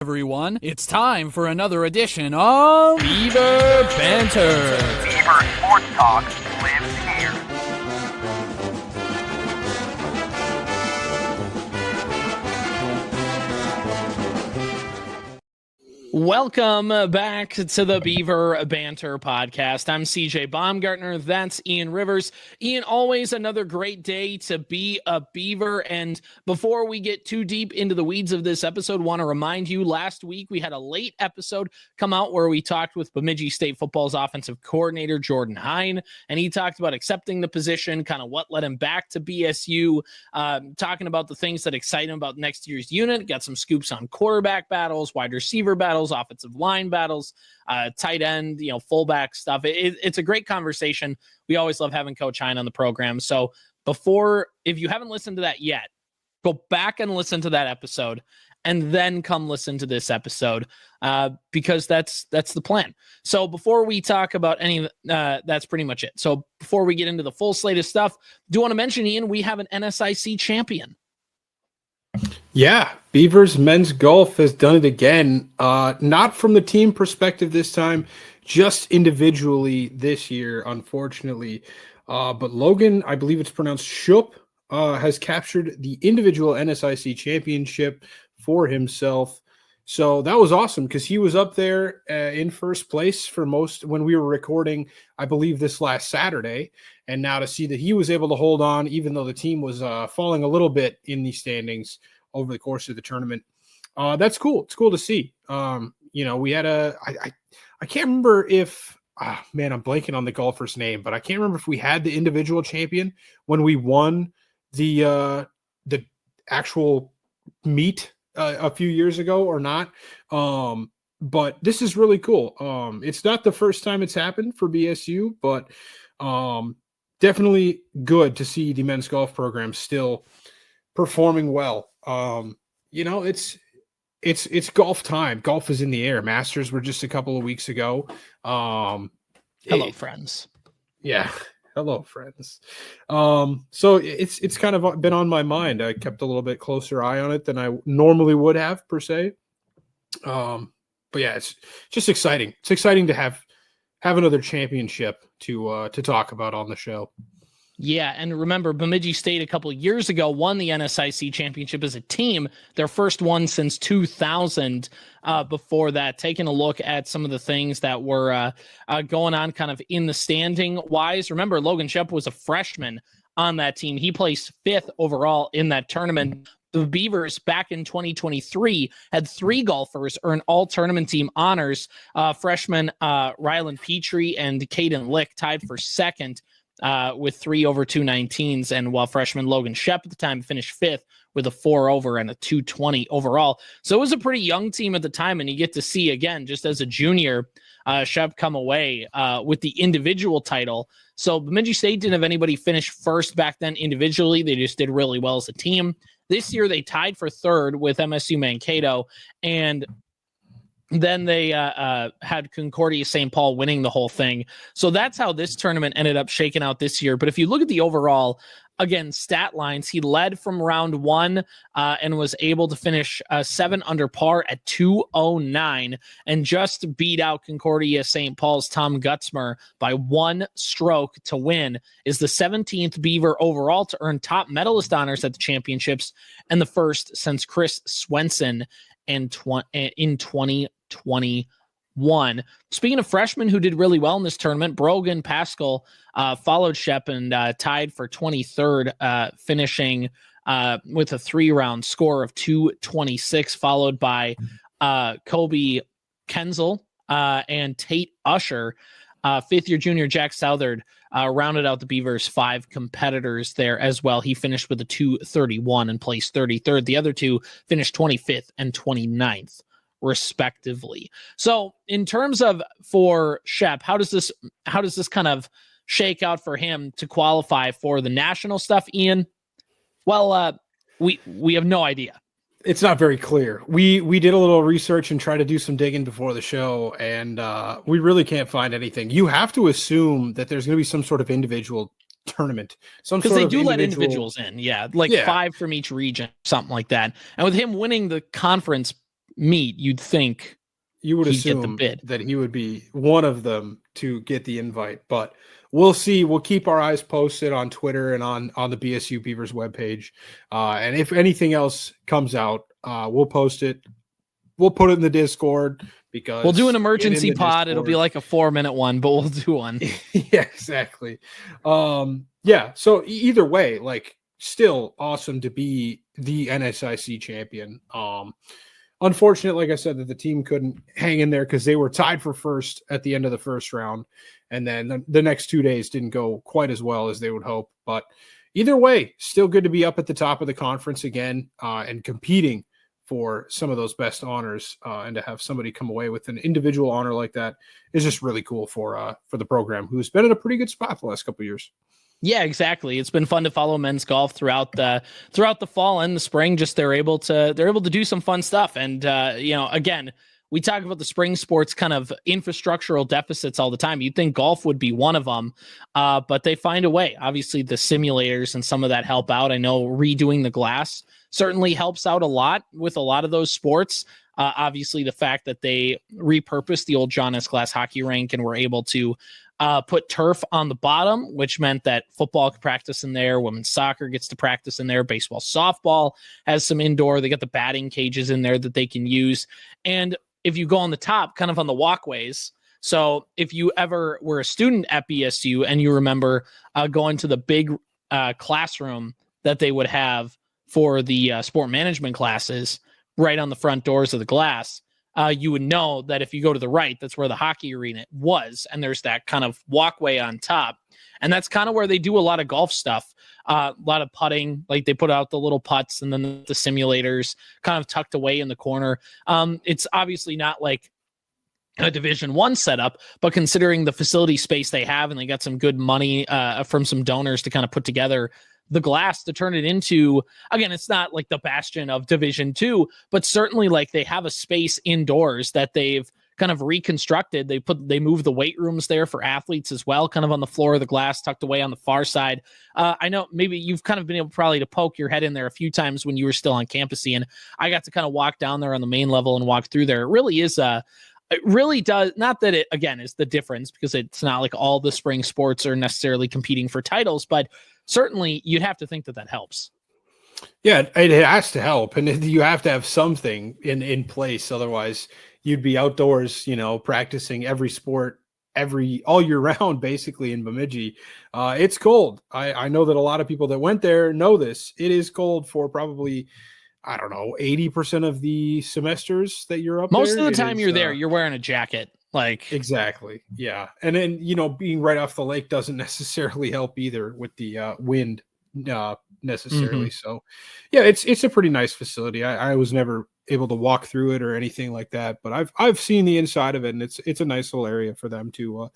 Everyone, it's time for another edition of Beaver Banter. Beaver Sports Talk lives here. Welcome back to the Beaver Banter podcast. I'm CJ Baumgartner. That's Ian Rivers. Ian, always another great day to be a Beaver. And before we get too deep into the weeds of this episode, want to remind you, last week we had a late episode come out where we talked with Bemidji State football's offensive coordinator, Jordan Hine, and he talked about accepting the position, kind of what led him back to BSU, talking about the things that excite him about next year's unit, got some scoops on quarterback battles, wide receiver battles, offensive line battles, tight end, fullback stuff. It's a great conversation. We always love having Coach Hine on the program. So if you haven't listened to that yet, go back and listen to that episode and then come listen to this episode because that's the plan. So before we talk about that's pretty much it. So before we get into the full slate of stuff, do want to mention, Ian, we have an NSIC champion. Yeah, Beavers men's golf has done it again. Not from the team perspective this time, just individually this year, unfortunately. But Logan, I believe it's pronounced Schoepp, has captured the individual NSIC championship for himself. So that was awesome because he was up there in first place for most when we were recording, I believe, this last Saturday. And now to see that he was able to hold on, even though the team was falling a little bit in the standings over the course of the tournament. That's cool. It's cool to see. We had I can't remember if, I'm blanking on the golfer's name, but I can't remember if we had the individual champion when we won the actual meet a few years ago or not. But this is really cool. It's not the first time it's happened for BSU, but definitely good to see the men's golf program still performing well. It's golf time. Golf is in the air. Masters were just a couple of weeks ago. Hello, friends. Yeah. Hello, friends. So it's kind of been on my mind. I kept a little bit closer eye on it than I normally would have, per se. But yeah, it's just exciting. It's exciting to have another championship to talk about on the show. Yeah, and remember, Bemidji State a couple of years ago won the NSIC championship as a team, their first one since 2000. Before that, taking a look at some of the things that were going on kind of in the standing-wise. Remember, Logan Schoepp was a freshman on that team. He placed 5th overall in that tournament. The Beavers back in 2023 had 3 golfers earn all tournament team honors. Freshman Ryland Petrie and Caden Lick tied for 2nd. With 3 over 219s, and while freshman Logan Schoepp at the time finished 5th with a 4 over and a 220 overall. So it was a pretty young team at the time, and you get to see, again, just as a junior, Schoepp come away with the individual title. So Bemidji State didn't have anybody finish first back then individually. They just did really well as a team. This year they tied for 3rd with MSU Mankato, and then they had Concordia St. Paul winning the whole thing. So that's how this tournament ended up shaking out this year. But if you look at the overall, again, stat lines, he led from round 1 and was able to finish 7 under par at 209 and just beat out Concordia St. Paul's Tom Gutzmer by 1 stroke to win. Is the 17th Beaver overall to earn top medalist honors at the championships and the first since Chris Swenson in 2021. Speaking of freshmen who did really well in this tournament, Brogan Pascal followed Schoepp and tied for 23rd, finishing with a 3-round score of 226, followed by Kobe Kenzel and Tate Usher. 5th-year junior Jack Southard rounded out the Beavers' 5 competitors there as well. He finished with a 231 and placed 33rd. The other 2 finished 25th and 29th. Respectively. So in terms of for Schoepp, how does this kind of shake out for him to qualify for the national stuff, Ian? Well, we have no idea. It's not very clear. We did a little research and tried to do some digging before the show, and we really can't find anything. You have to assume that there's going to be some sort of individual tournament, because they do let individuals in, like 5 from each region, something like that. And with him winning the conference meet, you'd think you would he'd get the assume bid. that he would be one of them to get the invite, but we'll see. We'll keep our eyes posted on Twitter and on the BSU Beavers webpage. And if anything else comes out, we'll post it. We'll put it in the Discord because We'll do an emergency pod. Discord. It'll be like a 4-minute one, but we'll do one. Yeah, exactly. Yeah. So either way, like, still awesome to be the NSIC champion. Unfortunate, like I said, that the team couldn't hang in there because they were tied for first at the end of the first round. And then the next 2 days didn't go quite as well as they would hope. But either way, still good to be up at the top of the conference again and competing for some of those best honors. And to have somebody come away with an individual honor like that is just really cool for the program, who's been in a pretty good spot the last couple of years. Yeah, exactly. It's been fun to follow men's golf throughout the fall and the spring. Just they're able to do some fun stuff. And again, we talk about the spring sports kind of infrastructural deficits all the time. You'd think golf would be one of them, but they find a way. Obviously, the simulators and some of that help out. I know redoing the glass certainly helps out a lot with a lot of those sports. Obviously, the fact that they repurposed the old John S. Glass hockey rink and were able to put turf on the bottom, which meant that football could practice in there. Women's soccer gets to practice in there. Baseball, softball has some indoor. They got the batting cages in there that they can use. And if you go on the top, kind of on the walkways. So if you ever were a student at BSU and you remember going to the big classroom that they would have for the sport management classes right on the front doors of the glass, you would know that if you go to the right, that's where the hockey arena was. And there's that kind of walkway on top. And that's kind of where they do a lot of golf stuff, a lot of putting, like they put out the little putts and then the simulators kind of tucked away in the corner. It's obviously not like a Division I setup, but considering the facility space they have, and they got some good money from some donors to kind of put together the glass to turn it into, again, it's not like the bastion of Division II, but certainly like they have a space indoors that they've kind of reconstructed. They moved the weight rooms there for athletes as well, kind of on the floor of the glass, tucked away on the far side. I know maybe you've kind of been able probably to poke your head in there a few times when you were still on campus, and I got to kind of walk down there on the main level and walk through there. It really does, not that it, again, is the difference, because it's not like all the spring sports are necessarily competing for titles, but certainly you'd have to think that helps. Yeah, it has to help. And you have to have something in place. Otherwise, you'd be outdoors, practicing every sport all year round, basically, in Bemidji. It's cold. I know that a lot of people that went there know this. It is cold for probably, I don't know, 80% of the semesters that you're up Most there. of the time you're there, you're wearing a jacket. Like, exactly. Yeah. And then, being right off the lake doesn't necessarily help either with the wind necessarily. Mm-hmm. So yeah, it's a pretty nice facility. I was never able to walk through it or anything like that, but I've seen the inside of it, and it's a nice little area for them to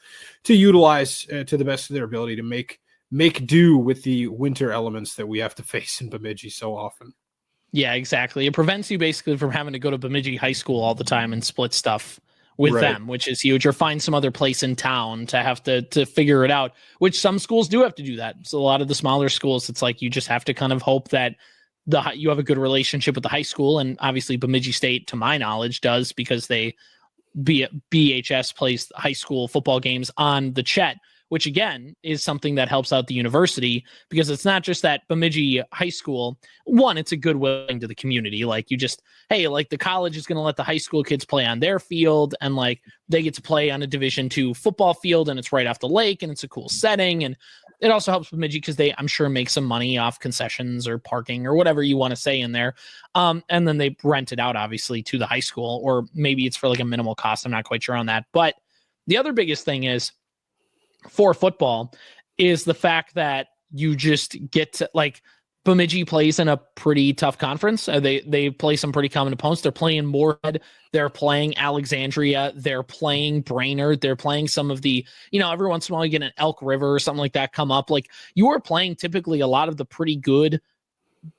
utilize to the best of their ability to make do with the winter elements that we have to face in Bemidji so often. Yeah, exactly. It prevents you basically from having to go to Bemidji High School all the time and split stuff with them, which is huge, or find some other place in town to have to figure it out, which some schools do have to do that. So a lot of the smaller schools, it's like you just have to kind of hope that you have a good relationship with the high school. And obviously Bemidji State, to my knowledge, does, because BHS plays high school football games on the Chet, which again is something that helps out the university, because it's not just that Bemidji High School, one, it's a goodwill to the community. Like, you just, hey, like the college is going to let the high school kids play on their field, and like they get to play on a Division II football field, and it's right off the lake, and it's a cool setting. And it also helps Bemidji because they, I'm sure, make some money off concessions or parking or whatever you want to say in there. And then they rent it out, obviously, to the high school, or maybe it's for like a minimal cost. I'm not quite sure on that. But the other biggest thing is, for football, is the fact that you just get to, like, Bemidji plays in a pretty tough conference. They play some pretty common opponents. They're playing Moorhead. They're playing Alexandria. They're playing Brainerd. They're playing some of the, every once in a while you get an Elk River or something like that come up. Like, you are playing typically a lot of the pretty good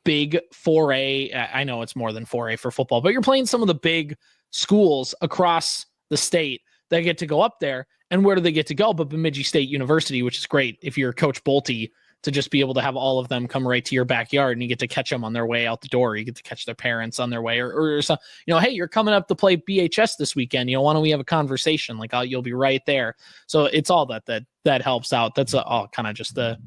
big 4A. I know it's more than 4A for football, but you're playing some of the big schools across the state that get to go up there. And where do they get to go? But Bemidji State University, which is great if you're Coach Bolte, to just be able to have all of them come right to your backyard, and you get to catch them on their way out the door. You get to catch their parents on their way, or so, hey, you're coming up to play BHS this weekend. Why don't we have a conversation? Like, you'll be right there. So it's all that helps out. That's all kind of just the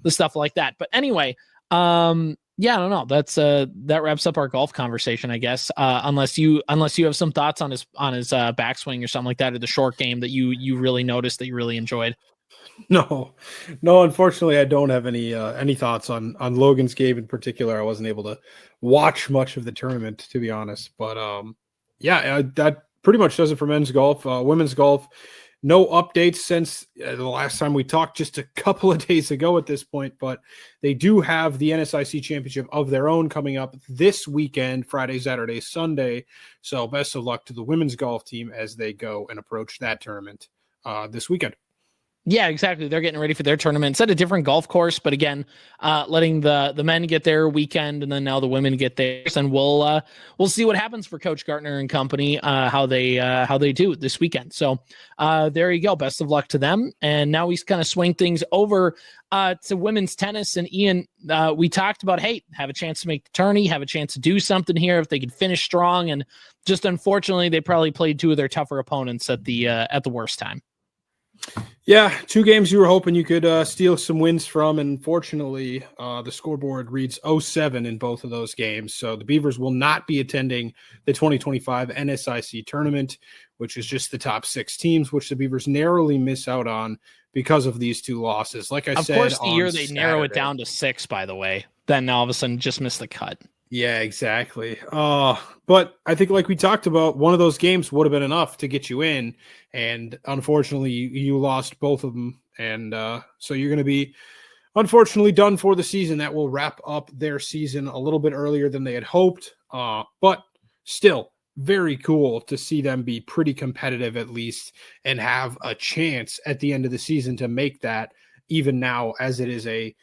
stuff like that. But anyway, yeah, I don't know. That's that wraps up our golf conversation, I guess. Unless you have some thoughts on his backswing or something like that, or the short game that you really noticed that you really enjoyed. No, unfortunately, I don't have any thoughts on Logan's game in particular. I wasn't able to watch much of the tournament, to be honest. But that pretty much does it for men's golf. Women's golf, no updates since the last time we talked, just a couple of days ago at this point. But they do have the NSIC championship of their own coming up this weekend, Friday, Saturday, Sunday. So best of luck to the women's golf team as they go and approach that tournament this weekend. Yeah, exactly. They're getting ready for their tournament. It's at a different golf course, but again, letting the men get their weekend, and then now the women get theirs, and we'll see what happens for Coach Gartner and company, how they do this weekend. So there you go. Best of luck to them. And now we kind of swing things over to women's tennis. And Ian, we talked about, hey, have a chance to make the tourney, have a chance to do something here if they could finish strong. And just unfortunately, they probably played two of their tougher opponents at the worst time. Yeah, two games you were hoping you could steal some wins from, and fortunately, the scoreboard reads 0-7 in both of those games. So the Beavers will not be attending the 2025 NSIC tournament, which is just the top 6 teams, which the Beavers narrowly miss out on because of these two losses. Like I said, of course, the year they Saturday, narrow it down to 6, by the way, then all of a sudden just miss the cut. Yeah, exactly. But I think, like we talked about, one of those games would have been enough to get you in, and unfortunately, you lost both of them, and so you're going to be, unfortunately, done for the season. That will wrap up their season a little bit earlier than they had hoped, but still very cool to see them be pretty competitive at least, and have a chance at the end of the season to make that, even now as it is a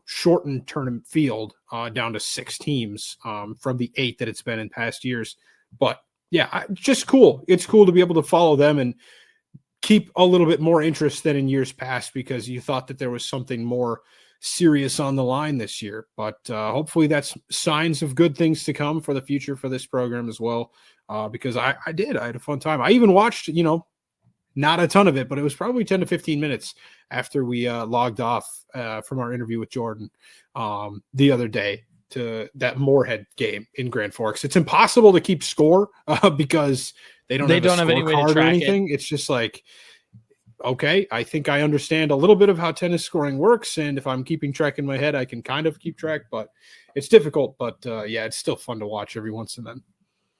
shortened tournament field down to 6 teams from the 8 that it's been in past years. But yeah, just cool. It's cool to be able to follow them and keep a little bit more interest than in years past, because you thought that there was something more serious on the line this year. But hopefully that's signs of good things to come for the future for this program as well, because I had a fun time. I even watched, not a ton of it, but it was probably 10 to 15 minutes after we logged off from our interview with Jordan the other day to that Moorhead game in Grand Forks. It's impossible to keep score because they don't have any way to track or anything. It's just like, okay, I think I understand a little bit of how tennis scoring works, and if I'm keeping track in my head, I can kind of keep track, but it's difficult. But yeah, it's still fun to watch every once in a while.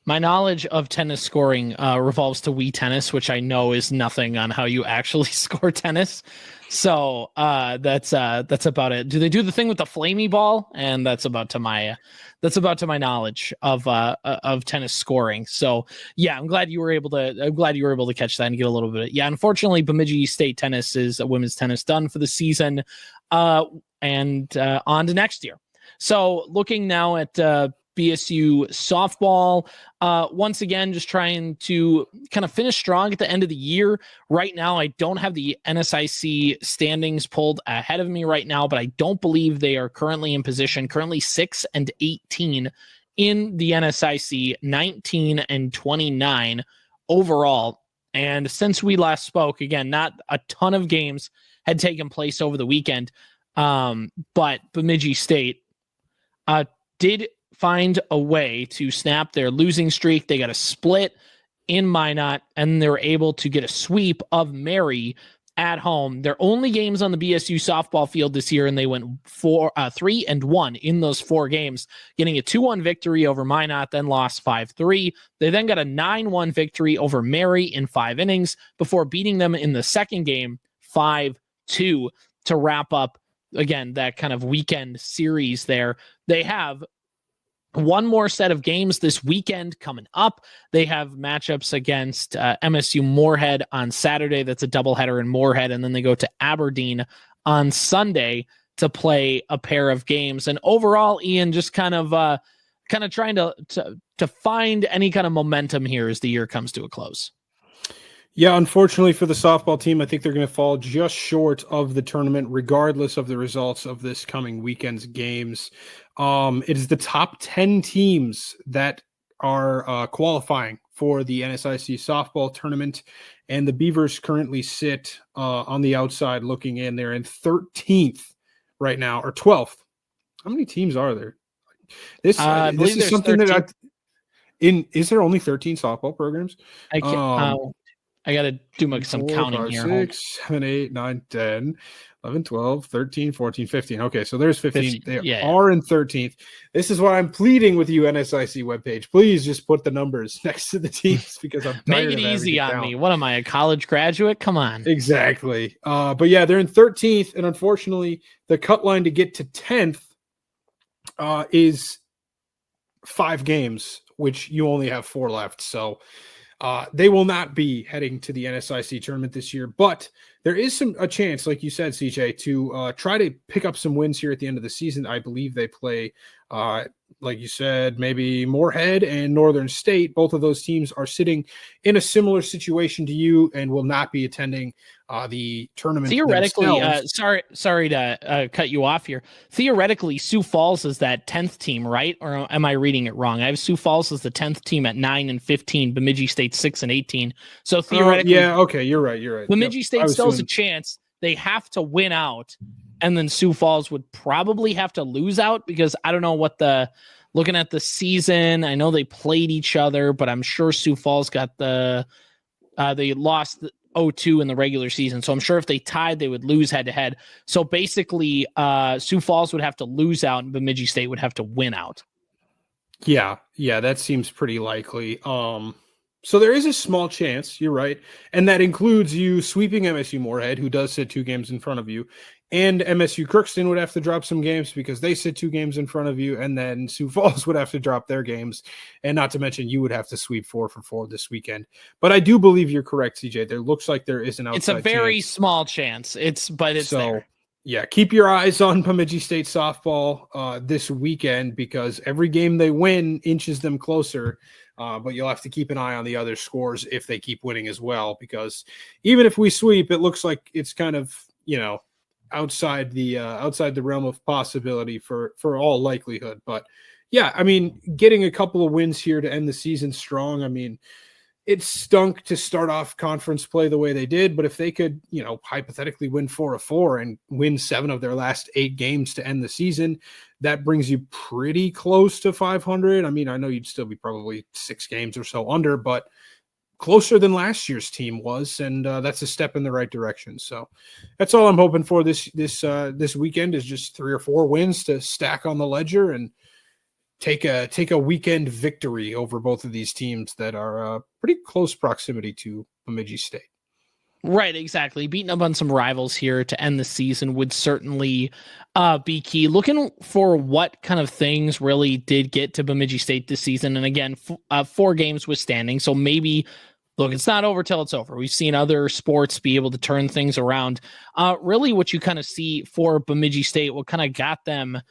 My knowledge of tennis scoring revolves to Wii Tennis, which I know is nothing on how you actually score tennis. So that's about it. Do they do the thing with the flamey ball? And that's about to my knowledge of tennis scoring. So yeah, I'm glad you were able to catch that and get a little bit. Yeah, unfortunately, Bemidji State Tennis is women's tennis done for the season, and on to next year. So looking now at BSU softball, once again, just trying to kind of finish strong at the end of the year. Right now, I don't have the NSIC standings pulled ahead of me right now, but I don't believe they are currently in position. Currently 6-18 in the NSIC, 19-29 overall. And since we last spoke, again, not a ton of games had taken place over the weekend, but Bemidji State did find a way to snap their losing streak. They got a split in Minot, and they were able to get a sweep of Mary at home. Their only games on the BSU softball field this year, and they went 3-1 in those 4 games, getting a 2-1 victory over Minot, then lost 5-3. They then got a 9-1 victory over Mary in 5 innings before beating them in the second game 5-2 to wrap up, again, that kind of weekend series there. They have one more set of games this weekend coming up. They have matchups against MSU Moorhead on Saturday. That's a doubleheader in Moorhead. And then they go to Aberdeen on Sunday to play a pair of games. And overall, Ian, just kind of trying to find any kind of momentum here as the year comes to a close. Yeah, unfortunately for the softball team, I think they're going to fall just short of the tournament, regardless of the results of this coming weekend's games. It is the top 10 teams that are qualifying for the NSIC softball tournament, and the Beavers currently sit on the outside looking in. They're in 13th right now, or 12th. How many teams are there? This is something 13. That is there only 13 softball programs? I can't. I got to do some counting 5, here. 6, 7, 8, 9, 10, 11, 12, 13, 14, 15. Okay, so there's 15. They are in 13th. This is why I'm pleading with you, NSIC webpage. Please just put the numbers next to the teams because I'm tired Make it easy on me. What am I, a college graduate? Come on. Exactly. But yeah, they're in 13th, and unfortunately, the cut line to get to 10th is 5 games, which you only have 4 left. So they will not be heading to the NSIC tournament this year, but there is a chance, like you said, CJ, to try to pick up some wins here at the end of the season. I believe they play, like you said, maybe Moorhead and Northern State. Both of those teams are sitting in a similar situation to you and will not be attending the tournament. Theoretically, sorry to cut you off here. Theoretically, Sioux Falls is that 10th team, right? Or am I reading it wrong? I have Sioux Falls as the 10th team at 9-15, Bemidji State 6-18. So theoretically, yeah, okay, you're right. Bemidji State still has a chance. They have to win out, and then Sioux Falls would probably have to lose out because I don't know what looking at the season. I know they played each other, but I'm sure Sioux Falls got they lost 0-2 in the regular season. So I'm sure if they tied, they would lose head to head. So basically, Sioux Falls would have to lose out and Bemidji State would have to win out. Yeah, that seems pretty likely. So there is a small chance, you're right. And that includes you sweeping MSU Moorhead, who does sit 2 games in front of you. And MSU Crookston would have to drop some games because they sit 2 games in front of you. And then Sioux Falls would have to drop their games. And not to mention, you would have to sweep 4 for 4 this weekend. But I do believe you're correct, CJ. There looks like there is an outside chance. It's a very small chance. It's there. Yeah, keep your eyes on Bemidji State softball this weekend because every game they win inches them closer. But you'll have to keep an eye on the other scores if they keep winning as well, because even if we sweep, it looks like it's kind of, outside the realm of possibility for all likelihood. But yeah, I mean, getting a couple of wins here to end the season strong. I mean, it stunk to start off conference play the way they did, but if they could, hypothetically win 4 of 4 and win 7 of their last 8 games to end the season, that brings you pretty close to 500. I mean, I know you'd still be probably 6 games or so under, but closer than last year's team was, and that's a step in the right direction. So that's all I'm hoping for this weekend is just 3 or 4 wins to stack on the ledger and take a weekend victory over both of these teams that are pretty close proximity to Bemidji State. Right, exactly. Beating up on some rivals here to end the season would certainly be key. Looking for what kind of things really did get to Bemidji State this season. And again, 4 games withstanding. So maybe, look, it's not over till it's over. We've seen other sports be able to turn things around. Really what you kind of see for Bemidji State, what kind of got them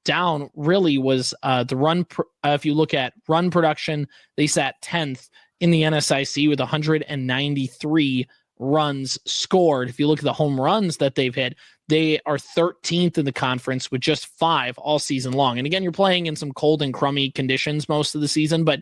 down really was the run. If you look at run production, they sat 10th in the NSIC with 193 runs scored. If you look at the home runs that they've hit, they are 13th in the conference with just 5 all season long. And again, you're playing in some cold and crummy conditions most of the season, but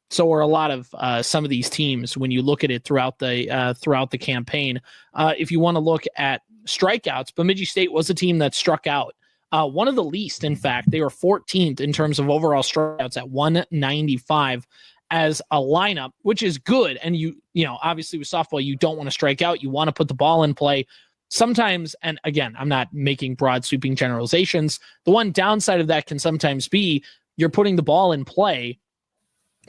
so are a lot of some of these teams when you look at it throughout the campaign. If you want to look at strikeouts, Bemidji State was a team that struck out. One of the least, in fact. They were 14th in terms of overall strikeouts at 195 as a lineup, which is good. And you obviously with softball, you don't want to strike out. You want to put the ball in play. Sometimes, and again, I'm not making broad sweeping generalizations. The one downside of that can sometimes be you're putting the ball in play,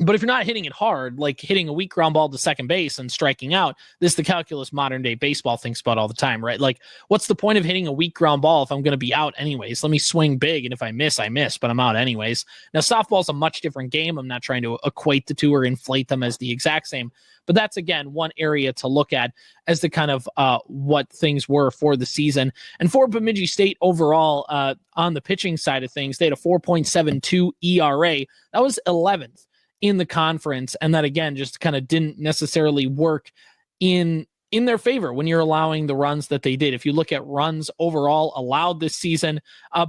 but if you're not hitting it hard, like hitting a weak ground ball to second base and striking out, this is the calculus modern day baseball thinks about all the time, right? Like, what's the point of hitting a weak ground ball if I'm going to be out anyways? Let me swing big, and if I miss, I miss, but I'm out anyways. Now, softball's a much different game. I'm not trying to equate the two or inflate them as the exact same, but that's, again, one area to look at as the kind of what things were for the season. And for Bemidji State overall, on the pitching side of things, they had a 4.72 ERA. That was 11th in the conference, and that again just kind of didn't necessarily work in their favor when you're allowing the runs that they did. If you look at runs overall allowed this season,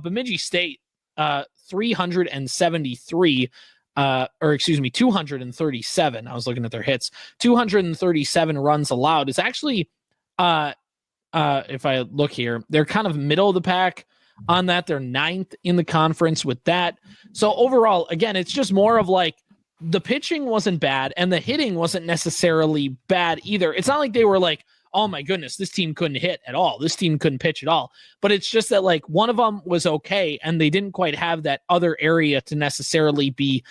Bemidji State 373 237. I was looking at their hits. 237 runs allowed is actually if I look here, they're kind of middle of the pack on that. They're 9th in the conference with that. So overall, again, it's just more of like the pitching wasn't bad and the hitting wasn't necessarily bad either. It's not like they were like, oh my goodness, this team couldn't hit at all. This team couldn't pitch at all. But it's just that like one of them was okay and they didn't quite have that other area to necessarily be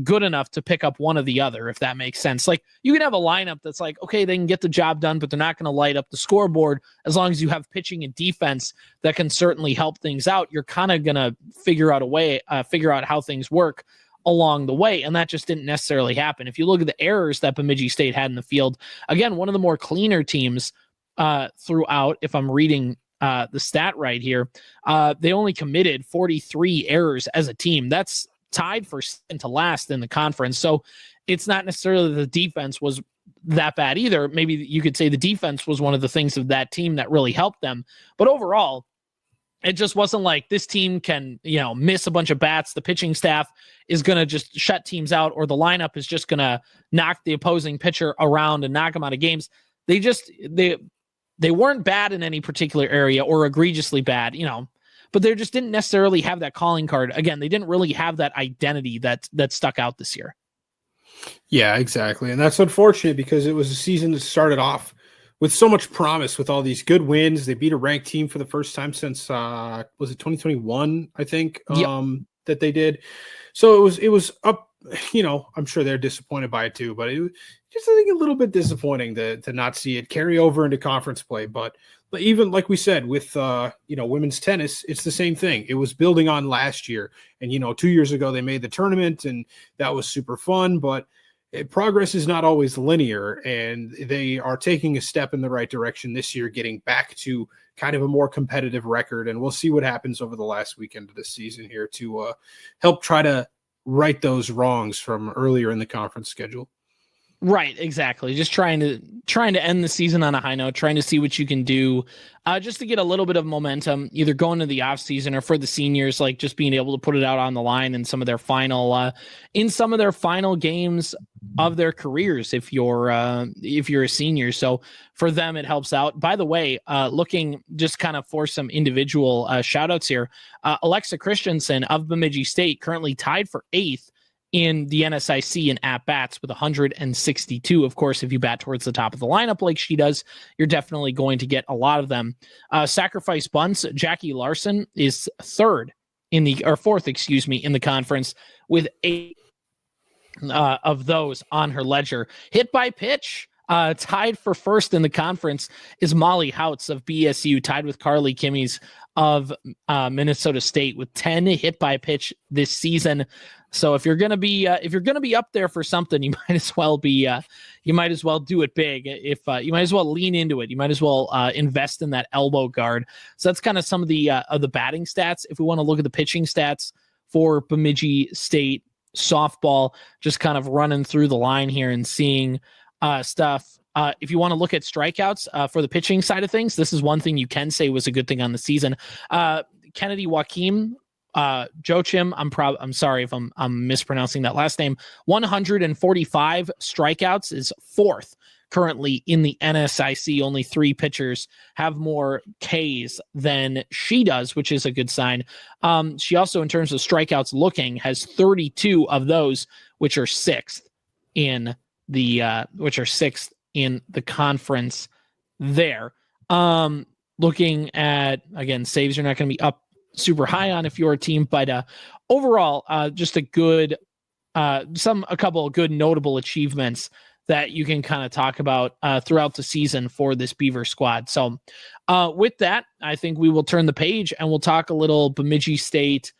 good enough to pick up one of the other, if that makes sense. Like you can have a lineup that's like, okay, they can get the job done, but they're not going to light up the scoreboard. As long as you have pitching and defense that can certainly help things out, you're kind of going to figure out how things work along the way. And that just didn't necessarily happen. If you look at the errors that Bemidji State had in the field, again, one of the more cleaner teams throughout, if I'm reading the stat right here, they only committed 43 errors as a team. That's tied for second to last in the conference. So it's not necessarily the defense was that bad either. Maybe you could say the defense was one of the things of that team that really helped them. But overall, it just wasn't like this team can, miss a bunch of bats. The pitching staff is going to just shut teams out, or the lineup is just going to knock the opposing pitcher around and knock them out of games. They weren't bad in any particular area or egregiously bad, but they just didn't necessarily have that calling card. Again, they didn't really have that identity that stuck out this year. Yeah, exactly. And that's unfortunate because it was a season that started off with so much promise, with all these good wins. They beat a ranked team for the first time since, was it 2021, I think, that they did. So it was up, I'm sure they're disappointed by it too, but it was just, I think, a little bit disappointing to not see it carry over into conference play. But even like we said, with, women's tennis, it's the same thing. It was building on last year. And, 2 years ago, they made the tournament and that was super fun, but progress is not always linear, and they are taking a step in the right direction this year, getting back to kind of a more competitive record. And we'll see what happens over the last weekend of the season here to help try to right those wrongs from earlier in the conference schedule. Right, exactly. Just trying to end the season on a high note, trying to see what you can do just to get a little bit of momentum, either going to the off season or for the seniors, like just being able to put it out on the line in some of their final games of their careers. If you're a senior, so for them it helps out. By the way, looking just kind of for some individual shout outs here, Alexa Christensen of Bemidji State currently tied for 8th in the NSIC in at-bats with 162. Of course, if you bat towards the top of the lineup like she does, you're definitely going to get a lot of them. Sacrifice bunts, Jackie Larson is fourth, in the conference with 8 of those on her ledger. Hit by pitch, tied for first in the conference is Molly Houts of BSU, tied with Carly Kimmies of Minnesota State with 10 hit by pitch this season. So if you're gonna be up there for something, you might as well do it big. If you might as well lean into it, you might as well invest in that elbow guard. So that's kind of some of the batting stats. If we want to look at the pitching stats for Bemidji State softball, just kind of running through the line here and seeing stuff. If you want to look at strikeouts for the pitching side of things, this is one thing you can say was a good thing on the season. Kennedy Joaquim, Joachim, I'm sorry if I'm mispronouncing that last name. 145 strikeouts is 4th currently in the NSIC. Only 3 pitchers have more Ks than she does, which is a good sign. She also, in terms of strikeouts looking, has 32 of those, which are 6th in the conference there. Looking at, again, saves are not going to be up super high on if you're a team, but overall, just a couple of good notable achievements that you can kind of talk about throughout the season for this Beaver squad. So with that, I think we will turn the page and we'll talk a little Bemidji State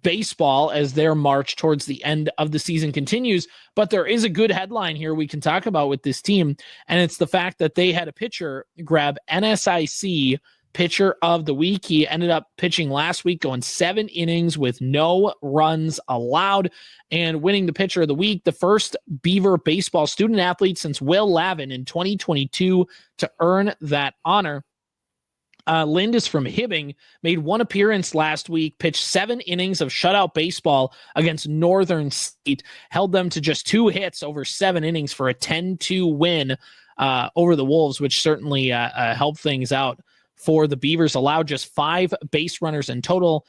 baseball as their march towards the end of the season continues. But there is a good headline here we can talk about with this team, and it's the fact that they had a pitcher grab NSIC pitcher of the week. He ended up pitching last week, going 7 innings with no runs allowed, and winning the pitcher of the week, the first Beaver baseball student athlete since Will Lavin in 2022 to earn that honor. Lindis from Hibbing made 1 appearance last week, pitched 7 innings of shutout baseball against Northern State, held them to just 2 hits over 7 innings for a 10-2 win over the Wolves, which certainly helped things out for the Beavers. Allowed just 5 base runners in total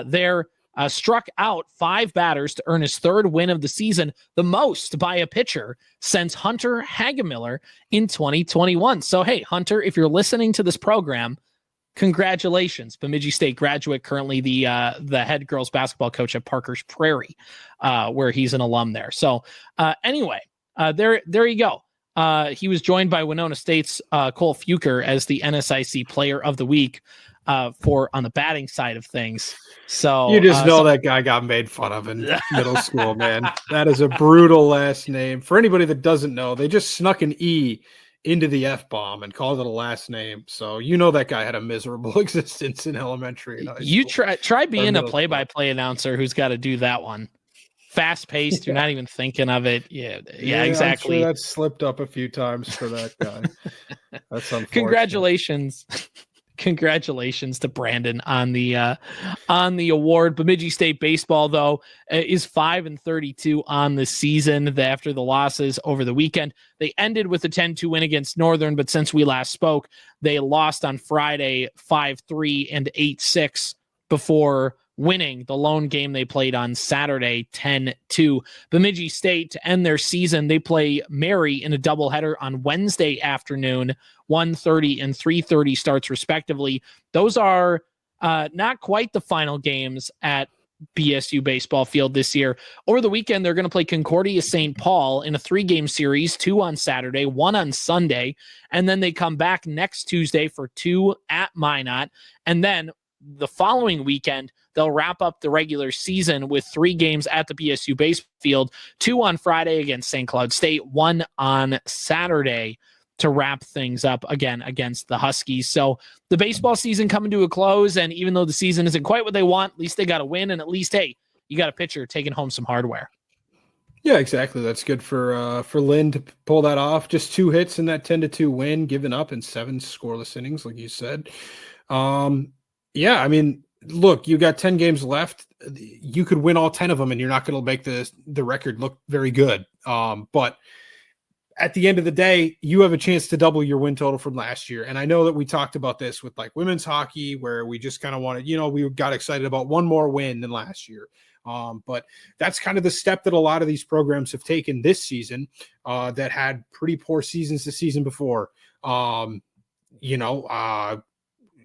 there. Struck out 5 batters to earn his 3rd win of the season, the most by a pitcher since Hunter Hagemiller in 2021. So, hey, Hunter, if you're listening to this program, congratulations. Bemidji State graduate, currently the head girls basketball coach at Parker's Prairie, where he's an alum there. So anyway, there you go. He was joined by Winona State's Cole Fuker as the NSIC player of the week for on the batting side of things. So you just know that guy got made fun of in middle school, man. That is a brutal last name. For anybody that doesn't know, they just snuck an E into the F-bomb and called it a last name. So you know that guy had a miserable existence in elementary. You try being a play-by-play announcer who's got to do that one. Fast-paced, you're not even thinking of it. Yeah, exactly. I'm sure that slipped up a few times for that guy. That's unfortunate. Congratulations to Brandon on the award. Bemidji State baseball, though, is 5-32 on the season after the losses over the weekend. They ended with a 10-2 win against Northern, but since we last spoke, they lost on Friday 5-3 and 8-6 before winning the lone game they played on Saturday 10-2. Bemidji State, to end their season, they play Mary in a doubleheader on Wednesday afternoon, 1:30 and 3:30 starts respectively. Those are not quite the final games at BSU baseball field this year. Over the weekend, they're going to play Concordia St. Paul in a 3-game series, 2 on Saturday, 1 on Sunday, and then they come back next Tuesday for 2 at Minot, and then the following weekend, they'll wrap up the regular season with 3 games at the BSU base field, 2 on Friday against St. Cloud State, 1 on Saturday to wrap things up again against the Huskies. So the baseball season coming to a close, and even though the season isn't quite what they want, at least they got to win, and at least, hey, you got a pitcher taking home some hardware. Yeah, exactly. That's good for Lynn to pull that off. Just 2 hits in that 10-2 win, given up in 7 scoreless innings, like you said. Yeah, I mean, look, you got 10 games left. You could win all 10 of them, and you're not going to make the record look very good. But at the end of the day, you have a chance to double your win total from last year. And I know that we talked about this with like women's hockey, where we just kind of wanted, we got excited about one more win than last year. But that's kind of the step that a lot of these programs have taken this season that had pretty poor seasons the season before.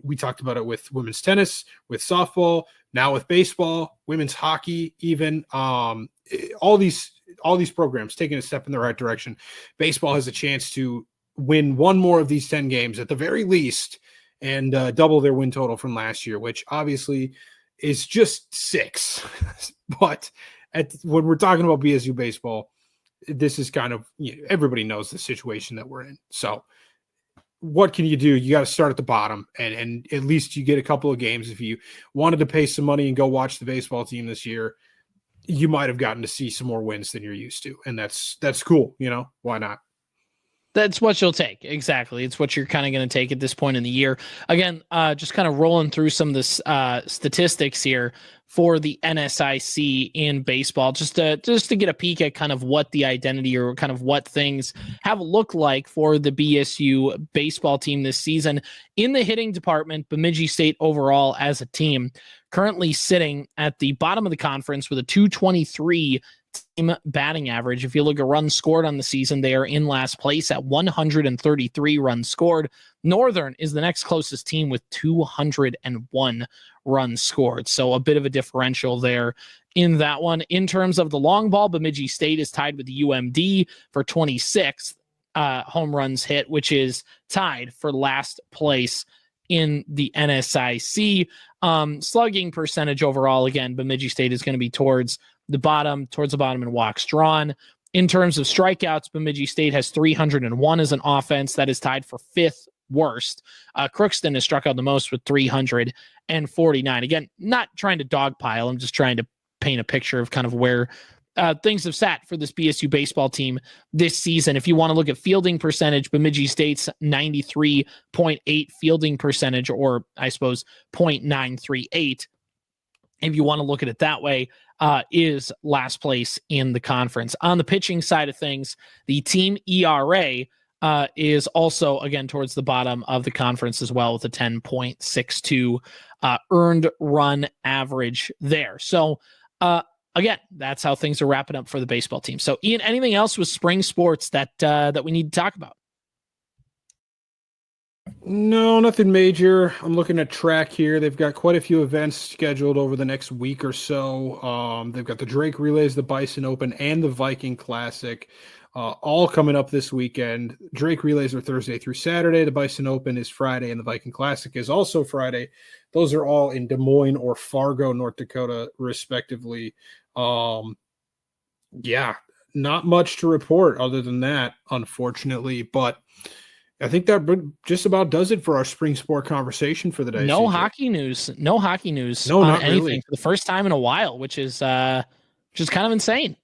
We talked about it with women's tennis, with softball, now with baseball, women's hockey, even all these programs taking a step in the right direction. Baseball has a chance to win one more of these 10 games at the very least and double their win total from last year, which obviously is just 6. But when we're talking about BSU baseball, this is kind of, everybody knows the situation that we're in. So what can you do? You got to start at the bottom, and at least you get a couple of games. If you wanted to pay some money and go watch the baseball team this year, you might have gotten to see some more wins than you're used to. And that's cool. Why not? That's what you'll take. Exactly. It's what you're kind of going to take at this point in the year. Again, just kind of rolling through some of the statistics here for the NSIC in baseball, just to get a peek at kind of what the identity or kind of what things have looked like for the BSU baseball team this season. In the hitting department, Bemidji State overall as a team currently sitting at the bottom of the conference with a 223 team batting average. If you look at runs scored on the season, they are in last place at 133 runs scored. Northern is the next closest team with 201 runs scored. So a bit of a differential there in that one. In terms of the long ball, Bemidji State is tied with the UMD for 26th home runs hit, which is tied for last place in the NSIC. Slugging percentage overall, again, Bemidji State is going to be towards the bottom in walks drawn. In terms of strikeouts, Bemidji State has 301 as an offense. That is tied for 5th worst. Crookston has struck out the most with 349. Again, not trying to dogpile. I'm just trying to paint a picture of kind of where things have sat for this BSU baseball team this season. If you want to look at fielding percentage, Bemidji State's 93.8 fielding percentage, or I suppose 0.938. If you want to look at it that way, is last place in the conference. On the pitching side of things, the team ERA is also, again, towards the bottom of the conference as well, with a 10.62 earned run average there. So, again, that's how things are wrapping up for the baseball team. So, Ian, anything else with spring sports that we need to talk about? No, nothing major. I'm looking at track here. They've got quite a few events scheduled over the next week or so. They've got the Drake Relays, the Bison Open, and the Viking Classic, all coming up this weekend. Drake Relays are Thursday through Saturday. The Bison Open is Friday, and the Viking Classic is also Friday. Those are all in Des Moines or Fargo, North Dakota, respectively. Yeah, not much to report other than that, unfortunately, but I think that just about does it for our spring sport conversation for the day. No CJ. hockey news. No hockey news. No, on not anything really. for the first time in a while, which is kind of insane.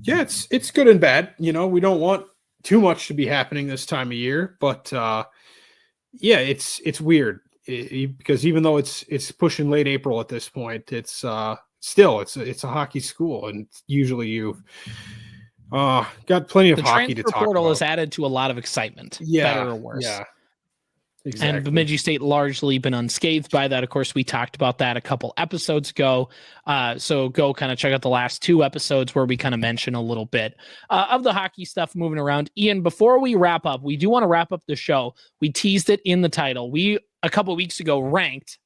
Yeah, it's good and bad. You know, we don't want too much to be happening this time of year, but yeah, it's weird because even though it's pushing late April at this point, it's still it's a hockey school, and usually you've got plenty of hockey to talk about. The transfer portal has added to a lot of excitement, better or worse. Yeah, exactly. And Bemidji State largely been unscathed by that. Of course, we talked about that a couple episodes ago. So go kind of check out the last 2 episodes where we kind of mention a little bit of the hockey stuff moving around. Ian, before we wrap up, we do want to wrap up the show. We teased it in the title. We, a couple weeks ago, ranked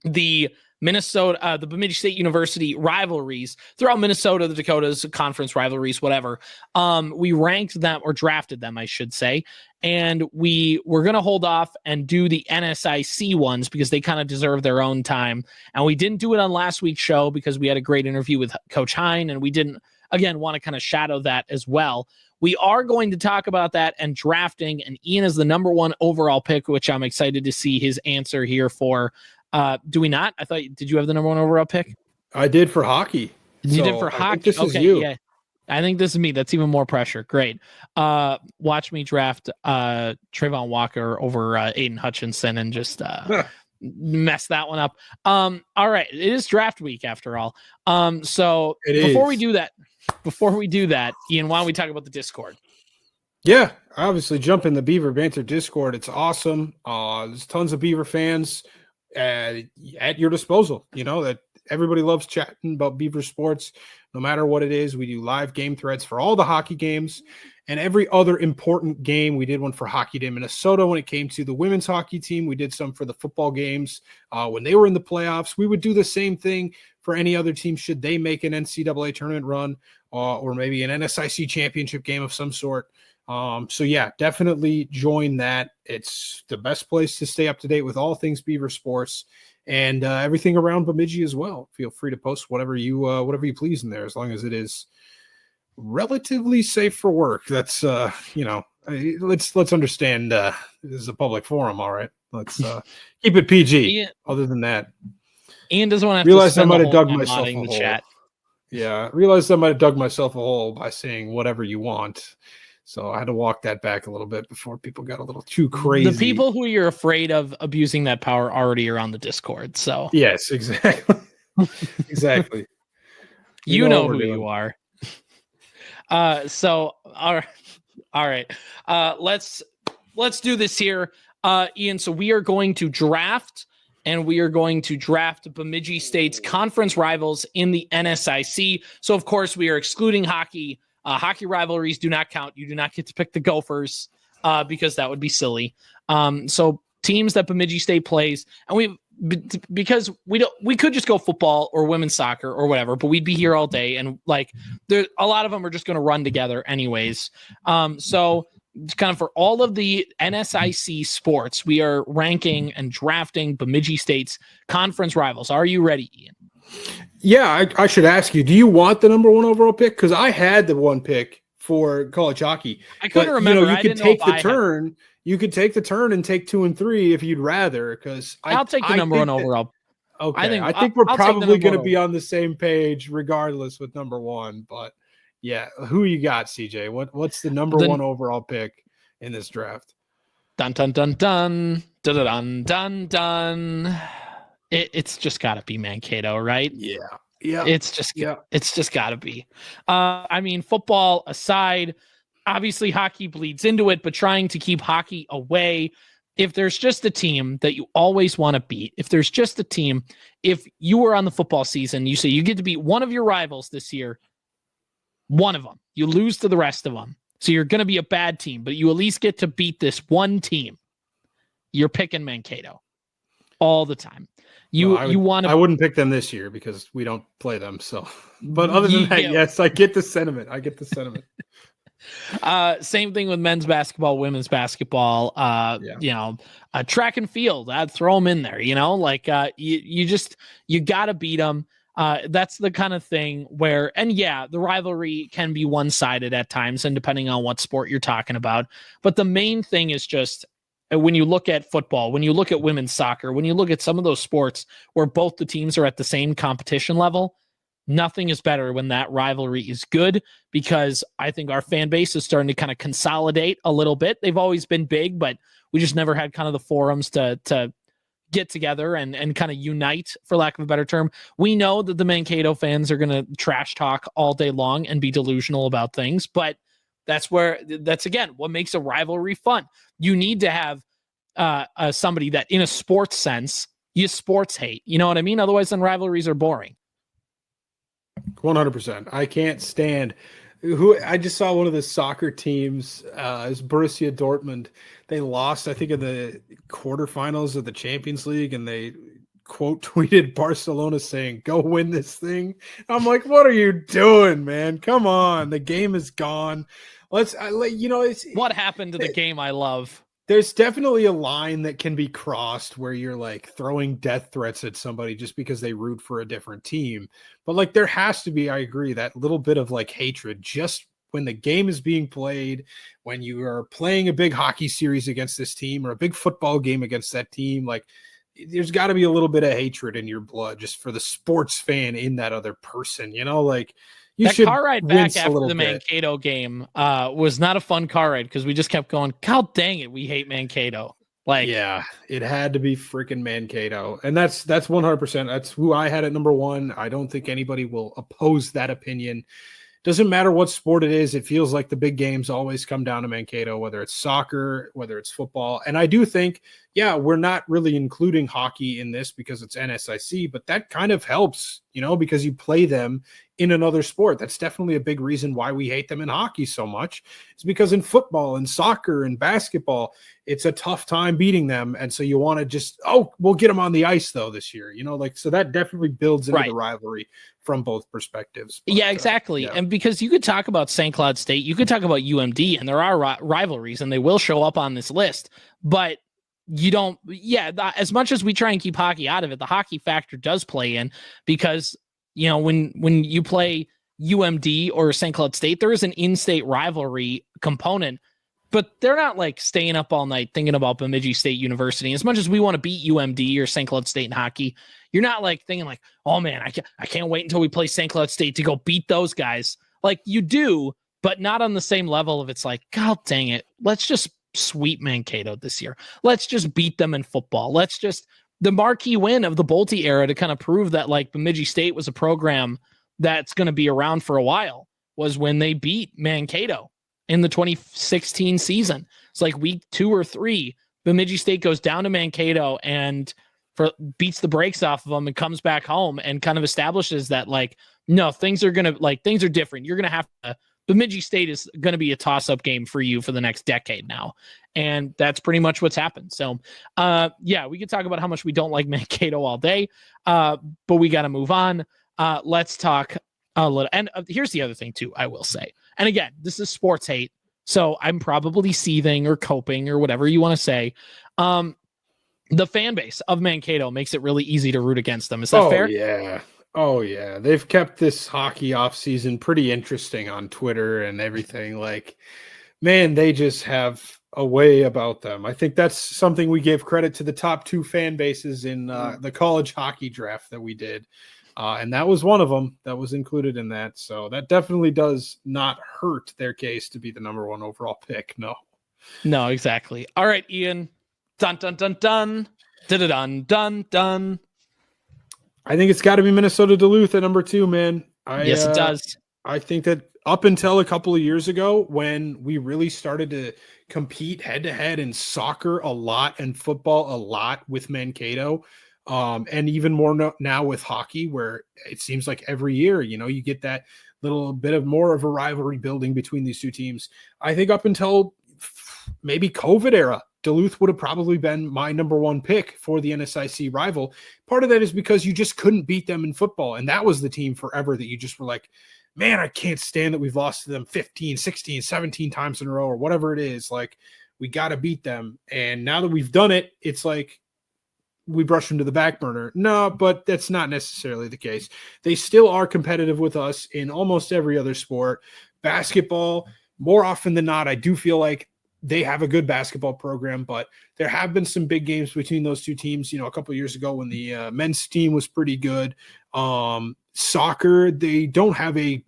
the Bemidji State University rivalries throughout Minnesota, the Dakotas, conference rivalries, whatever. We ranked them, or drafted them, I should say. And we were going to hold off and do the NSIC ones because they kind of deserve their own time. And we didn't do it on last week's show because we had a great interview with Coach Hine, and we didn't, again, want to kind of shadow that as well. We are going to talk about that and drafting, and Ian is the number 1 overall pick, which I'm excited to see his answer here for. Do we not? Did you have the number 1 overall pick? I did for hockey. You did for hockey. This is you. Yeah. I think this is me. That's even more pressure. Great. Watch me draft Trayvon Walker over Aiden Hutchinson and just mess that one up. All right. It is draft week after all. So before we do that, Ian, why don't we talk about the Discord? Yeah, obviously jump in the Beaver Banter Discord. It's awesome. There's tons of Beaver fans at your disposal. You know that everybody loves chatting about Beaver sports, no matter what it is. We do live game threads for all the hockey games and every other important game. We did one for Hockey Day Minnesota when it came to the women's hockey team. We did some for the football games when they were in the playoffs. We would do the same thing for any other team should they make an NCAA tournament run or maybe an NSIC championship game of some sort. So yeah, definitely join that. It's the best place to stay up to date with all things Beaver sports and everything around Bemidji as well. Feel free to post whatever you please in there, as long as it is relatively safe for work. That's let's understand this is a public forum. All right, let's keep it PG. Ian, other than that, Ian doesn't want to realize I might have dug myself a hole. Chat. Yeah, realized I might have dug myself a hole by saying whatever you want. So I had to walk that back a little bit before people got a little too crazy. The people who you're afraid of abusing that power already are on the Discord. So yes, exactly. Exactly. You know who you are. So all right. Let's do this here. Ian, so we are going to draft, and we are going to draft Bemidji State's conference rivals in the NSIC. So of course we are excluding hockey. Hockey rivalries do not count. You do not get to pick the Gophers because that would be silly. So teams that Bemidji State plays, and because we could just go football or women's soccer or whatever, but we'd be here all day, and like there a lot of them are just going to run together anyways. So kind of for all of the NSIC sports, we are ranking and drafting Bemidji State's conference rivals. Are you ready, Ian? Yeah, I should ask you, do you want the number 1 overall pick? Because I had the 1 pick for college hockey. I couldn't But, remember. you I could didn't know take if the I had- turn. You could take the turn and take 2 and 3 if you'd rather. Because I'll take the number one overall. Okay, I think we're I'll take the probably going to number be one. on the same page regardless with number one. But yeah, who you got, CJ? What's the number one overall pick in this draft? Dun dun dun dun dun dun dun dun. It's just got to be Mankato, right? Yeah. It's just got to be. I mean, football aside, obviously hockey bleeds into it, but trying to keep hockey away. If there's just a team that you always want to beat, if there's just a team, if you were on the football season, you say you get to beat one of your rivals this year, one of them, you lose to the rest of them. So you're going to be a bad team, but you at least get to beat this one team. You're picking Mankato all the time. I wouldn't pick them this year because we don't play them. So, but other than that, yes, I get the sentiment. Same thing with men's basketball, women's basketball, track and field. I'd throw them in there, you got to beat them. That's the kind of thing where, the rivalry can be one-sided at times and depending on what sport you're talking about. But the main thing is just when you look at football, when you look at women's soccer, when you look at some of those sports where both the teams are at the same competition level, nothing is better when that rivalry is good, because I think our fan base is starting to kind of consolidate a little bit. They've always been big, but we just never had kind of the forums to get together and kind of unite, for lack of a better term. We know that the Mankato fans are going to trash talk all day long and be delusional about things, but that's again what makes a rivalry fun. You need to have somebody that in a sports sense you sports hate, you know what I mean? Otherwise then rivalries are boring. 100%. I can't stand I just saw one of the soccer teams is Borussia Dortmund. They lost, I think, in the quarterfinals of the Champions League, and they quote tweeted Barcelona saying, "Go win this thing." I'm like, what are you doing, man? Come on. The game is gone. What happened to the game I love? There's definitely a line that can be crossed where you're like throwing death threats at somebody just because they root for a different team. But like there has to be, I agree, that little bit of like hatred just when the game is being played, when you are playing a big hockey series against this team or a big football game against that team. Like there's got to be a little bit of hatred in your blood just for the sports fan in that other person, like that car ride back after the Mankato game was not a fun car ride because we just kept going, God dang it, we hate Mankato. Yeah, it had to be freaking Mankato. And that's 100%. That's who I had at number one. I don't think anybody will oppose that opinion. Doesn't matter what sport it is. It feels like the big games always come down to Mankato, whether it's soccer, whether it's football. And I do think, we're not really including hockey in this because it's NSIC, but that kind of helps, because you play them in another sport. That's definitely a big reason why we hate them in hockey so much. It's because in football and soccer and basketball, it's a tough time beating them. And so you want to just, we'll get them on the ice though this year, so that definitely builds into the rivalry from both perspectives. But, exactly. And because you could talk about St. Cloud State, you could talk about UMD, and there are rivalries and they will show up on this list, but you don't, as much as we try and keep hockey out of it, the hockey factor does play in because, when you play UMD or St. Cloud State, there is an in-state rivalry component, but they're not like staying up all night thinking about Bemidji State University. As much as we want to beat UMD or St. Cloud State in hockey, you're not like thinking like, oh man, I can't wait until we play St. Cloud State to go beat those guys. Like you do, but not on the same level of it's like, God dang it, let's just sweep Mankato this year. Let's just beat them in football. The marquee win of the Bolte era to kind of prove that like Bemidji State was a program that's going to be around for a while was when they beat Mankato in the 2016 season. It's like week 2 or 3, Bemidji State goes down to Mankato and beats the brakes off of them and comes back home and kind of establishes that like, no, things are different. You're going to have to, Bemidji State is going to be a toss-up game for you for the next decade now. And that's pretty much what's happened. So, we could talk about how much we don't like Mankato all day, but we got to move on. Let's talk a little. And here's the other thing, too, I will say. And again, this is sports hate, so I'm probably seething or coping or whatever you want to say. The fan base of Mankato makes it really easy to root against them. Is that fair? Yeah. Oh yeah, they've kept this hockey off season pretty interesting on Twitter and everything. Like, man, they just have a way about them. I think that's something we gave credit to the top two fan bases in the college hockey draft that we did. And that was one of them that was included in that. So that definitely does not hurt their case to be the number one overall pick. No, exactly. All right, Ian. Dun, dun, dun, dun. Dun, dun, dun. I think it's got to be Minnesota Duluth at number 2, man. Yes, it does. I think that up until a couple of years ago, when we really started to compete head to head in soccer a lot and football a lot with Mankato, and even more now with hockey, where it seems like every year, you get that little bit of more of a rivalry building between these two teams. I think up until maybe COVID era, Duluth would have probably been my number one pick for the NSIC rival. Part of that is because you just couldn't beat them in football. And that was the team forever that you just were like, man, I can't stand that we've lost to them 15, 16, 17 times in a row or whatever it is. Like, we got to beat them. And now that we've done it, it's like we brush them to the back burner. No, but that's not necessarily the case. They still are competitive with us in almost every other sport. Basketball, more often than not, I do feel like they have a good basketball program, but there have been some big games between those two teams. A couple of years ago when the men's team was pretty good. Soccer, they don't have a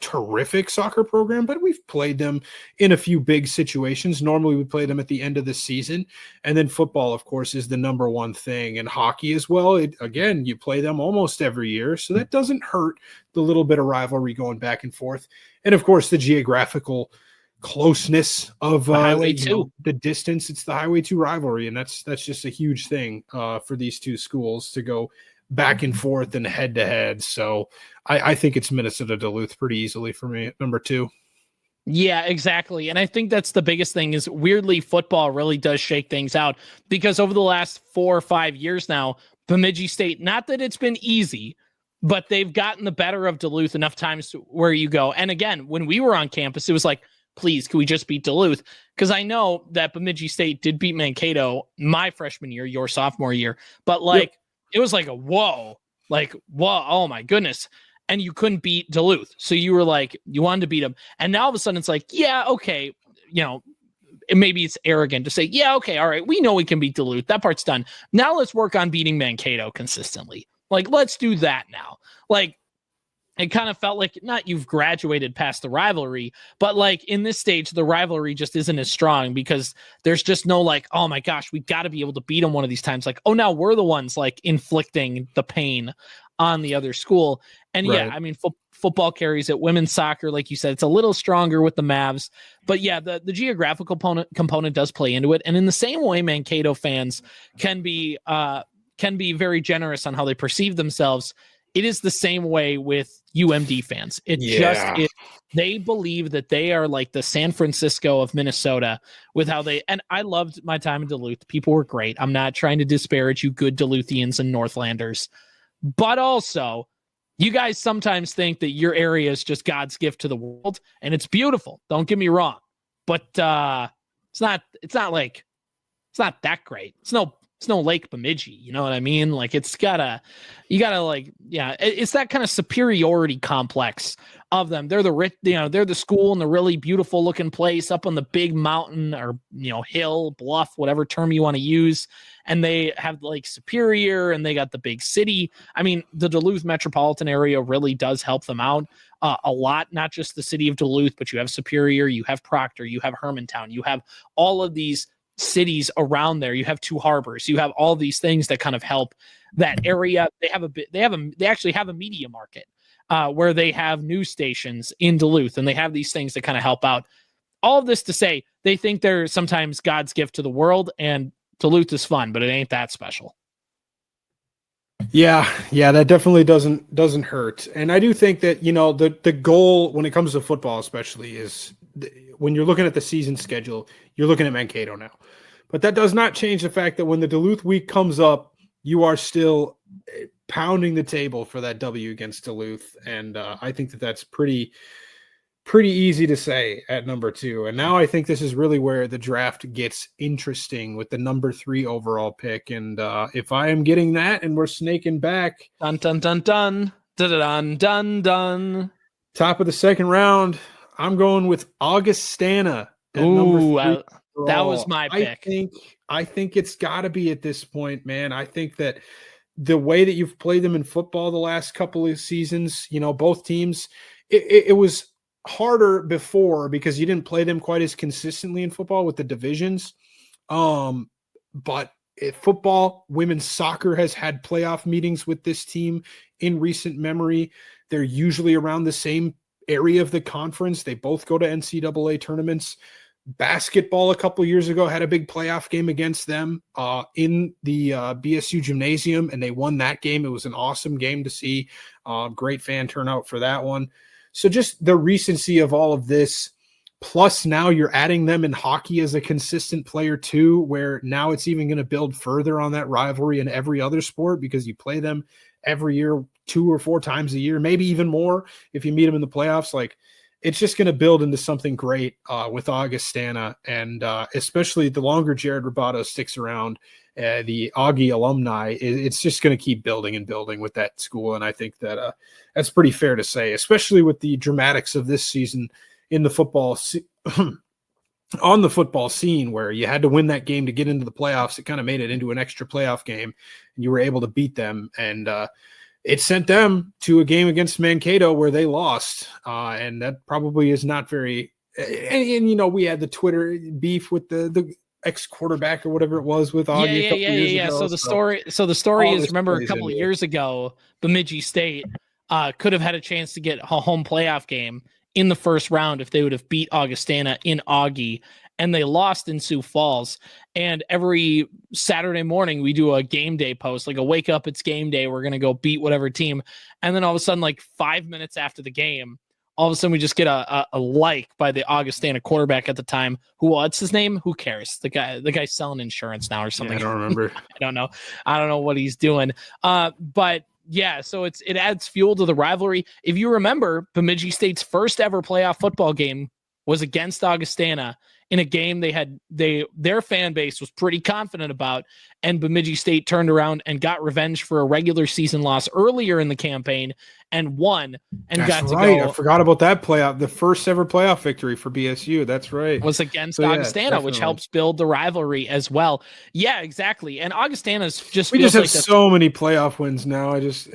terrific soccer program, but we've played them in a few big situations. Normally we play them at the end of the season. And then football, of course, is the number one thing. And hockey as well. Again, you play them almost every year. So that doesn't hurt the little bit of rivalry going back and forth. And of course, the geographical closeness of Highway 2, the distance. It's the Highway 2 rivalry, and that's just a huge thing for these two schools to go back and forth and head to head. So I think it's Minnesota Duluth pretty easily for me at number 2. Yeah, exactly. And I think that's the biggest thing is weirdly football really does shake things out, because over the last 4 or 5 years now, Bemidji State, not that it's been easy, but they've gotten the better of Duluth enough times where you go. And again, when we were on campus, it was like, please, can we just beat Duluth? Because I know that Bemidji State did beat Mankato my freshman year, your sophomore year. But It was like a whoa, oh my goodness. And you couldn't beat Duluth. So you were like, you wanted to beat them. And now all of a sudden it's like, yeah, okay. Maybe it's arrogant to say, yeah, okay, all right. We know we can beat Duluth. That part's done. Now let's work on beating Mankato consistently. Let's do that now. It kind of felt like not you've graduated past the rivalry, but in this stage, the rivalry just isn't as strong because there's just no oh my gosh, we got to be able to beat them one of these times. Oh, now we're the ones inflicting the pain on the other school. And right. Yeah, I mean, football carries it. Women's soccer, like you said, it's a little stronger with the Mavs, but yeah, the geographical component does play into it. And in the same way, Mankato fans can be very generous on how they perceive themselves. It is the same way with UMD fans. They believe that they are like the San Francisco of Minnesota with how and I loved my time in Duluth. People were great. I'm not trying to disparage you good Duluthians and Northlanders, but also you guys sometimes think that your area is just God's gift to the world, and it's beautiful. Don't get me wrong, but it's not that great. It's no Lake Bemidji, you know what I mean? It's that kind of superiority complex of them. They're the rich, they're the school in the really beautiful looking place up on the big mountain or, hill, bluff, whatever term you want to use. And they have Superior, and they got the big city. I mean, the Duluth metropolitan area really does help them out a lot, not just the city of Duluth, but you have Superior, you have Proctor, you have Hermantown, you have all of these cities around there. You have Two Harbors, you have all these things that kind of help that area. They actually have a media market where they have news stations in Duluth, and they have these things that kind of help out. All of this to say, they think they're sometimes God's gift to the world, and Duluth is fun, but it ain't that special. Yeah, that definitely doesn't hurt. And I do think that, the goal when it comes to football especially is when you're looking at the season schedule, you're looking at Mankato now. But that does not change the fact that when the Duluth week comes up, you are still pounding the table for that W against Duluth. And I think that that's pretty pretty easy to say at number 2. And now I think this is really where the draft gets interesting with the number 3 overall pick. And if I am getting that and we're snaking back. Dun, dun, dun, dun, dun, dun, dun, dun. Top of the second round, I'm going with Augustana at number 3. That was my pick. I think it's got to be at this point, man. I think that the way that you've played them in football the last couple of seasons, both teams, it was harder before because you didn't play them quite as consistently in football with the divisions. But football, women's soccer has had playoff meetings with this team in recent memory. They're usually around the same area of the conference. They both go to NCAA tournaments. Basketball a couple years ago had a big playoff game against them in the BSU gymnasium, and they won that game. It was an awesome game to see. Great fan turnout for that one. So just the recency of all of this, plus now you're adding them in hockey as a consistent player too, where now it's even going to build further on that rivalry in every other sport because you play them every year 2 or 4 times a year, maybe even more if you meet them in the playoffs. Like, it's just going to build into something great with Augustana, and especially the longer Jared Roboto sticks around, the Augie alumni, it's just going to keep building and building with that school. And I think that that's pretty fair to say, especially with the dramatics of this season in the football on the football scene, where you had to win that game to get into the playoffs. It kind of made it into an extra playoff game, and you were able to beat them. And it sent them to a game against Mankato where they lost. And that probably is not very, and we had the Twitter beef with the ex-quarterback or whatever it was with Augie a couple years ago. So the story is, remember a couple of years ago, Bemidji State could have had a chance to get a home playoff game in the first round if they would have beat Augustana in Augie, and they lost in Sioux Falls. And every Saturday morning we do a game day post, like a wake up, it's game day, we're going to go beat whatever team. And then all of a sudden, like 5 minutes after the game, all of a sudden we just get a like by the Augustana quarterback at the time. What's his name? Who cares? The guy's selling insurance now or something. Yeah, I don't remember. I don't know what he's doing. But yeah, so it adds fuel to the rivalry. If you remember, Bemidji State's first ever playoff football game was against Augustana in a game their fan base was pretty confident about, and Bemidji State turned around and got revenge for a regular season loss earlier in the campaign and won and got to go. I forgot about that playoff. The first ever playoff victory for BSU. That's right. Was against Augustana, which helps build the rivalry as well. Yeah, exactly. And Augustana's just have so many playoff wins now. It's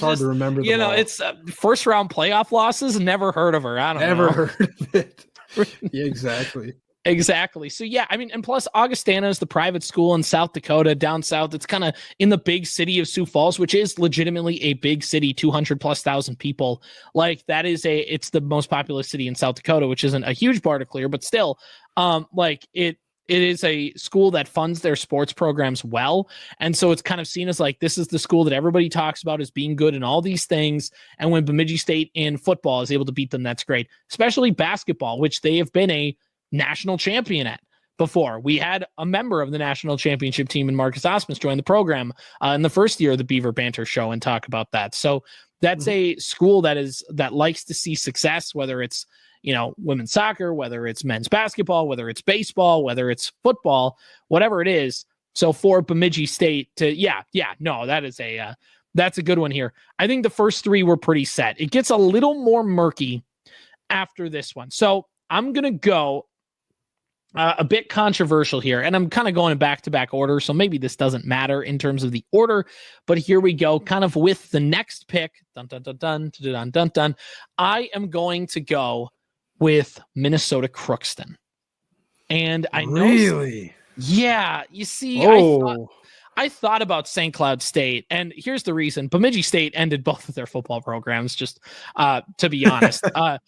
hard to remember. It's first round playoff losses. Never heard of her. I don't know. Never heard of it. Yeah, exactly. Exactly. So yeah, I mean, and plus Augustana is the private school in South Dakota, down south. It's kind of in the big city of Sioux Falls, which is legitimately a big city, 200,000+ people. Like it's the most populous city in South Dakota, which isn't a huge bar to clear, but still, it is a school that funds their sports programs well. And so it's kind of seen as like, this is the school that everybody talks about as being good in all these things. And when Bemidji State in football is able to beat them, that's great, especially basketball, which they have been a national champion at before. We had a member of the national championship team in Marcus Osmus join the program in the first year of the Beaver Banter show and talk about that. So that's a school that likes to see success, whether it's, women's soccer, whether it's men's basketball, whether it's baseball, whether it's football, whatever it is. So for Bemidji State that's a good one here. I think the first 3 were pretty set. It gets a little more murky after this one. So I'm going to go a bit controversial here, and I'm kind of going in back-to-back order, so maybe this doesn't matter in terms of the order, but here we go, kind of with the next pick. Dun, dun, dun, dun, dun, dun, dun, dun. I am going to go with Minnesota Crookston. And I know... Really? Yeah, you see, I thought about St. Cloud State, and here's the reason. Bemidji State ended both of their football programs, just to be honest. I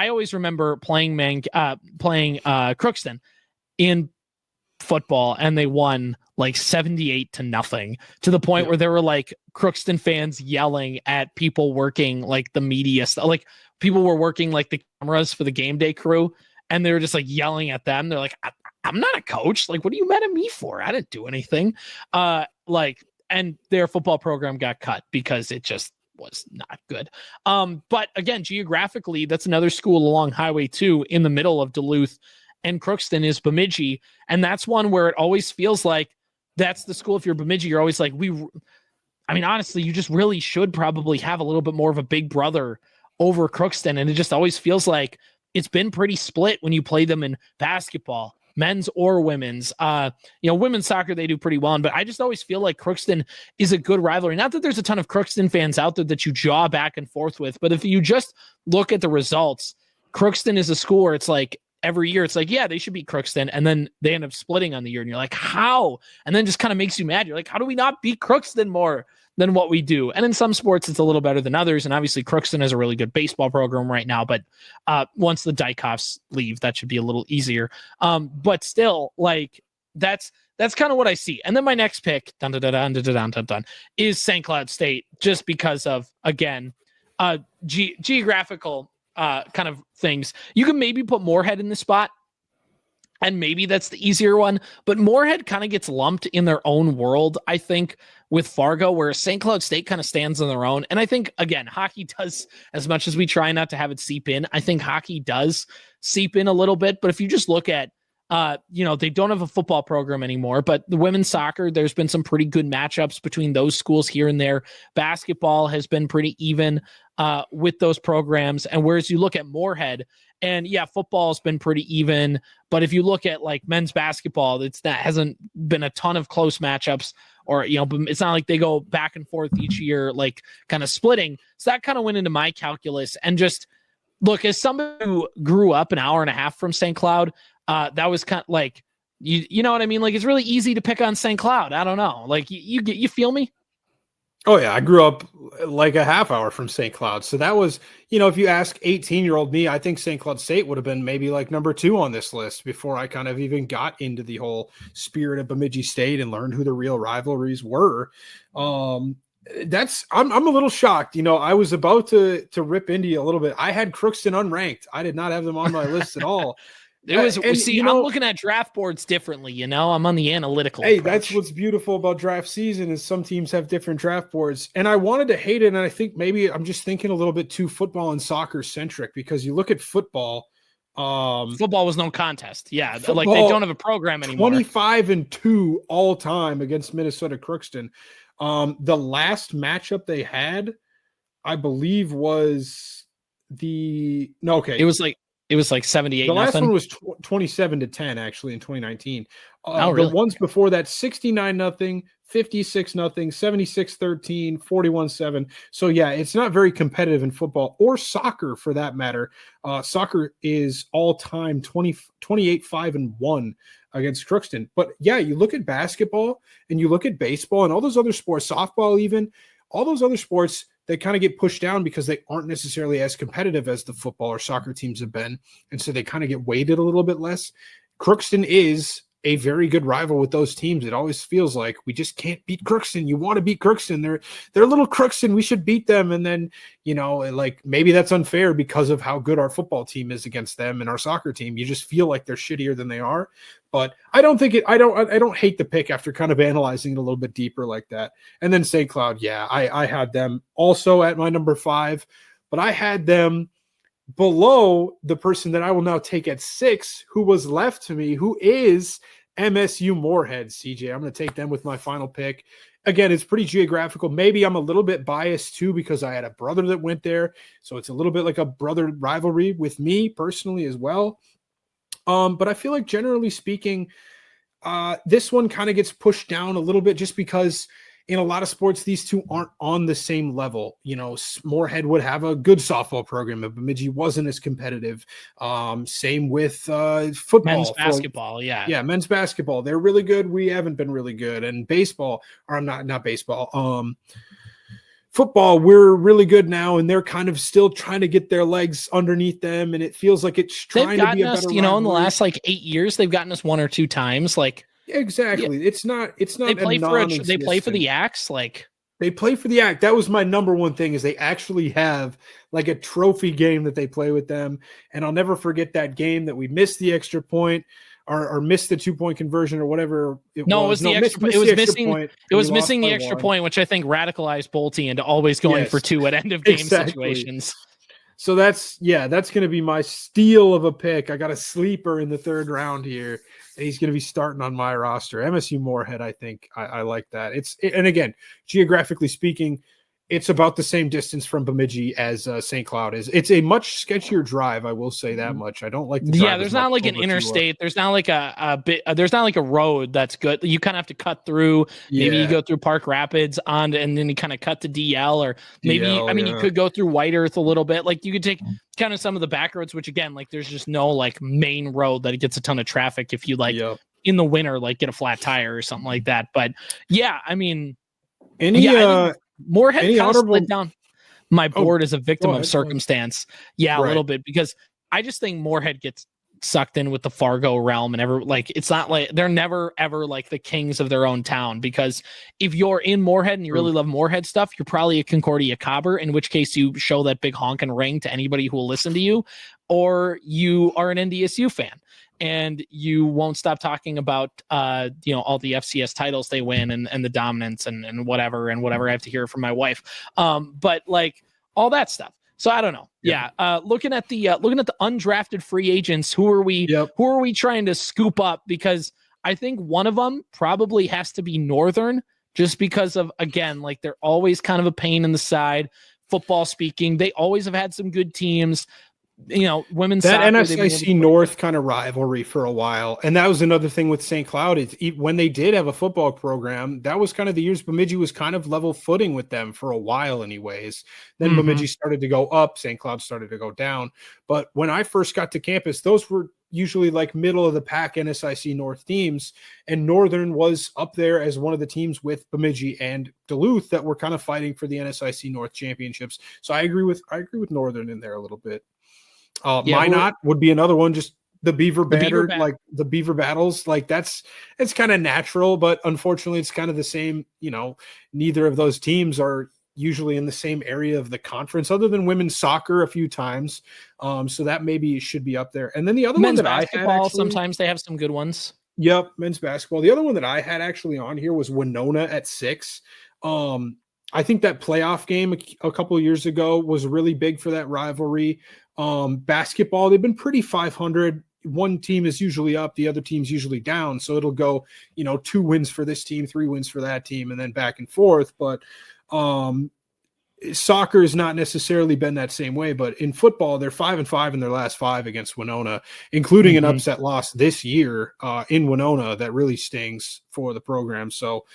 always remember playing Crookston in football, and they won like 78-0, to the point where there were like Crookston fans yelling at people working like the media stuff. Like people were working like the cameras for the game day crew, and they were just like yelling at them. They're like, I'm not a coach. Like, what are you mad at me for? I didn't do anything. And their football program got cut because it just was not good. But again, geographically, that's another school along Highway 2 in the middle of Duluth and Crookston is Bemidji. And that's one where it always feels like that's the school. If you're Bemidji, you're always like, honestly, you just really should probably have a little bit more of a big brother over Crookston. And it just always feels like it's been pretty split when you play them in basketball, men's or women's. Women's soccer, they do pretty well. But I just always feel like Crookston is a good rivalry. Not that there's a ton of Crookston fans out there that you jaw back and forth with, but if you just look at the results, Crookston is a school where it's like every year it's like, yeah, they should beat Crookston. And then they end up splitting on the year. And you're like, how? And then just kind of makes you mad. You're like, how do we not beat Crookston more than what we do? And in some sports, it's a little better than others. And obviously Crookston has a really good baseball program right now. But once the Dykoffs leave, that should be a little easier. But still, like, that's kind of what I see. And then my next pick, is St. Cloud State, just because of, again, geographical kind of things. You can maybe put Moorhead in the spot, and maybe that's the easier one, but Moorhead kind of gets lumped in their own world, I think, with Fargo, where St. Cloud State kind of stands on their own. And I think, again, hockey does, as much as we try not to have it seep in, I think hockey does seep in a little bit. But if you just look at, they don't have a football program anymore, but the women's soccer, there's been some pretty good matchups between those schools here and there. Basketball has been pretty even with those programs. And whereas you look at Moorhead, and yeah, football has been pretty even, but if you look at like men's basketball, that hasn't been a ton of close matchups, or, it's not like they go back and forth each year, like kind of splitting. So that kind of went into my calculus. And just look, as somebody who grew up an hour and a half from St. Cloud, that was kind of like, you know what I mean? Like, it's really easy to pick on St. Cloud. I don't know. Like, you feel me? Oh yeah. I grew up like a half hour from St. Cloud. So that was, if you ask 18-year-old me, I think St. Cloud State would have been maybe like number 2 on this list before I kind of even got into the whole spirit of Bemidji State and learned who the real rivalries were. I'm a little shocked. I was about to rip into you a little bit. I had Crookston unranked. I did not have them on my list at all. I'm looking at draft boards differently, I'm on the analytical approach. That's what's beautiful about draft season is some teams have different draft boards. And I wanted to hate it, and I think maybe I'm just thinking a little bit too football and soccer centric, because you look at football. Football was no contest. Yeah, like they don't have a program anymore. 25-2 all time against Minnesota Crookston. The last matchup they had, I believe, was It was like 78. The last one was 27-10 actually in 2019. Really? The ones before that, 69-0, 56-0, 76-13, 41-7. So yeah, it's not very competitive in football or soccer for that matter. Soccer is all time 28-5-1 against Crookston. But yeah, you look at basketball and you look at baseball and all those other sports, softball even, all those other sports, they kind of get pushed down because they aren't necessarily as competitive as the football or soccer teams have been. And so they kind of get weighted a little bit less. Crookston is a very good rival with those teams. It always feels like we just can't beat Crookston. You want to beat Crookston. They're little Crookston. We should beat them. And then, like maybe that's unfair because of how good our football team is against them and our soccer team. You just feel like they're shittier than they are. But I don't hate the pick after kind of analyzing it a little bit deeper like that. And then St. Cloud, yeah, I had them also at my number 5, but I had them below the person that I will now take at 6, who was left to me, who is MSU Moorhead. CJ, I'm going to take them with my final pick. Again, it's pretty geographical. Maybe I'm a little bit biased too because I had a brother that went there. So it's a little bit like a brother rivalry with me personally as well. But I feel like generally speaking, this one kind of gets pushed down a little bit just because in a lot of sports, these two aren't on the same level. Moorhead would have a good softball program, but Bemidji wasn't as competitive. Same with football. Men's basketball, yeah. Yeah, men's basketball. They're really good. We haven't been really good. And baseball, or not baseball. Football, we're really good now, and they're kind of still trying to get their legs underneath them, and it feels like it's trying to be a better rivalry. In the last 8 years, they've gotten us 1 or 2 times. Exactly. Yeah. It's not. They play for the Axe. They play for the Axe. That was my number one thing, is they actually have like a trophy game that they play with them. And I'll never forget that game that we missed the extra point. or missed the 2-point conversion or whatever it no, was. It was the extra. It was missing. Point, it was missing the extra point, which I think radicalized Bolte into always going for 2 at end of game situations. So that's going to be my steal of a pick. I got a sleeper in the 3rd round here. And he's going to be starting on my roster. MSU Moorhead, I think I like that. And again, geographically speaking, it's about the same distance from Bemidji as St. Cloud is. It's a much sketchier drive, I will say that much. I don't like the drive. Yeah, there's not like an interstate. There's not like a bit. There's not like a road that's good. You kind of have to cut through. Maybe you go through Park Rapids and then you kind of cut to DL, or maybe you could go through White Earth a little bit. Like you could take kind of some of the back roads, which again, like there's just no like main road that it gets a ton of traffic if you like in the winter, like get a flat tire or something like that. But yeah, I mean, Moorhead kind of slid down my board as a victim of circumstance. Yeah, a little bit, because I just think Moorhead gets sucked in with the Fargo realm and it's not like they're never ever like the kings of their own town, because if you're in Moorhead and you really love Moorhead stuff, you're probably a Concordia Cobber, in which case you show that big honking ring to anybody who will listen to you, or you are an NDSU fan and you won't stop talking about all the FCS titles they win and the dominance and whatever I have to hear from my wife, but like all that stuff. So I don't know. Looking at the undrafted free agents, who are we trying to scoop up? Because I think one of them probably has to be Northern, just because of, again, like they're always kind of a pain in the side. Football speaking, they always have had some good teams. Women's that soccer, NSIC North kind of rivalry for a while, and that was another thing with St. Cloud. When they did have a football program, that was kind of the years Bemidji was kind of level footing with them for a while, anyways. Then Bemidji started to go up, St. Cloud started to go down. But when I first got to campus, those were usually like middle of the pack NSIC North teams, and Northern was up there as one of the teams with Bemidji and Duluth that were kind of fighting for the NSIC North championships. So I agree with Northern in there a little bit. Minot would be another one, just the Beaver banner, like the Beaver battles, like it's kind of natural, but unfortunately it's kind of the same. Neither of those teams are usually in the same area of the conference, other than women's soccer a few times. So that maybe should be up there. And then the other men's one that basketball, I had, sometimes they have some good ones. Yep, men's basketball. The other one that I had actually on here was Winona at 6. I think that playoff game a couple of years ago was really big for that rivalry. Basketball, they've been pretty 500. One team is usually up, the other team's usually down. So it'll go, 2 wins for this team, 3 wins for that team, and then back and forth. But soccer has not necessarily been that same way. But in football, they're 5-5 in their last 5 against Winona, including an upset loss this year in Winona that really stings for the program. So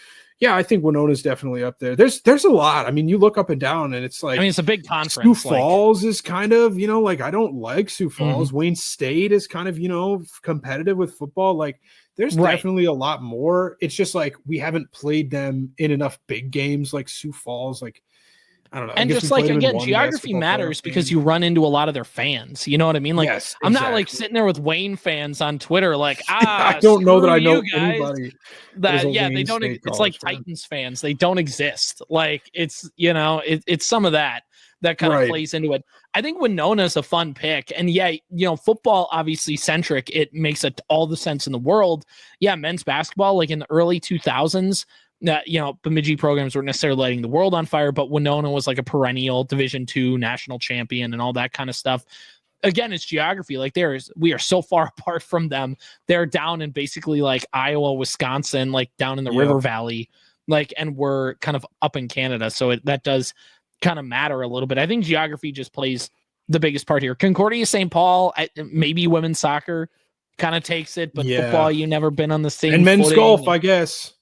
yeah, I think Winona's definitely up there. There's a lot. I mean, you look up and down, and it's like, it's a big conference. Sioux Falls is kind of, I don't like Sioux Falls. Wayne State is kind of, competitive with football. Like, there's definitely a lot more. It's just like we haven't played them in enough big games like Sioux Falls. Like, I don't know. And just like, again, geography matters because you run into a lot of their fans. You know what I mean? Like, yes, I'm not like sitting there with Wayne fans on Twitter, like, I don't know that I know anybody. They don't. It's like Titans fans. They don't exist. Like, it's, it's some of that kind of plays into it. I think Winona's a fun pick. And football, obviously centric. It makes all the sense in the world. Yeah. Men's basketball, like in the early 2000s, Bemidji programs weren't necessarily lighting the world on fire, but Winona was like a perennial Division II national champion and all that kind of stuff. Again, it's geography. Like we are so far apart from them. They're down in basically like Iowa, Wisconsin, like down in the River Valley, like, and we're kind of up in Canada. So that does kind of matter a little bit. I think geography just plays the biggest part here. Concordia, St. Paul, maybe women's soccer kind of takes it, but football, you've never been on the same. And men's golf, I guess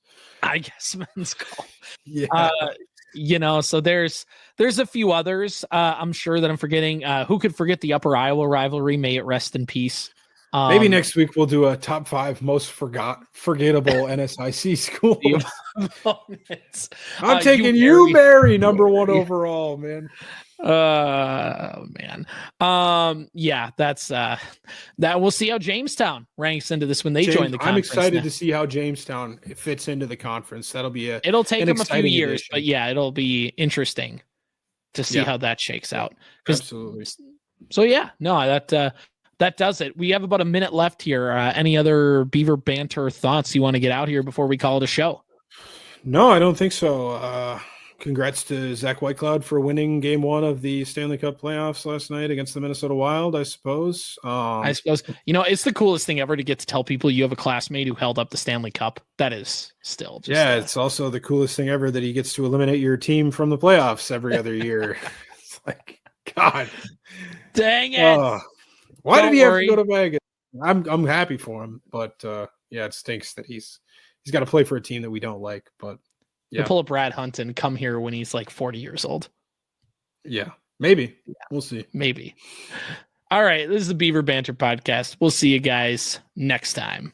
men's golf. Yeah. So there's a few others. I'm sure that I'm forgetting. Who could forget the Upper Iowa rivalry? May it rest in peace. Maybe next week we'll do a top 5 most forgettable NSIC schools. I'm taking you, Mary, number 1 overall, man. Man. That's that. We'll see how Jamestown ranks into this when they join the conference. I'm excited to see how Jamestown fits into the conference. That'll be it'll take them a few years, but it'll be interesting to see how that shakes out. Absolutely. So That does it. We have about a minute left here. Any other Beaver banter thoughts you want to get out here before we call it a show? No, I don't think so. Congrats to Zach Whitecloud for winning game 1 of the Stanley Cup playoffs last night against the Minnesota Wild, I suppose. I suppose, it's the coolest thing ever to get to tell people you have a classmate who held up the Stanley Cup. That is still just... Yeah, it's also the coolest thing ever that he gets to eliminate your team from the playoffs every other year. It's like, God. Dang it. Why Don't did he worry. have to go to Vegas? I'm happy for him, but yeah, it stinks that he's got to play for a team that we don't like, but He'll pull a Brad Hunt and come here when he's like 40 years old. Yeah, maybe. Yeah. We'll see. Maybe. All right. This is the Beaver Banter Podcast. We'll see you guys next time.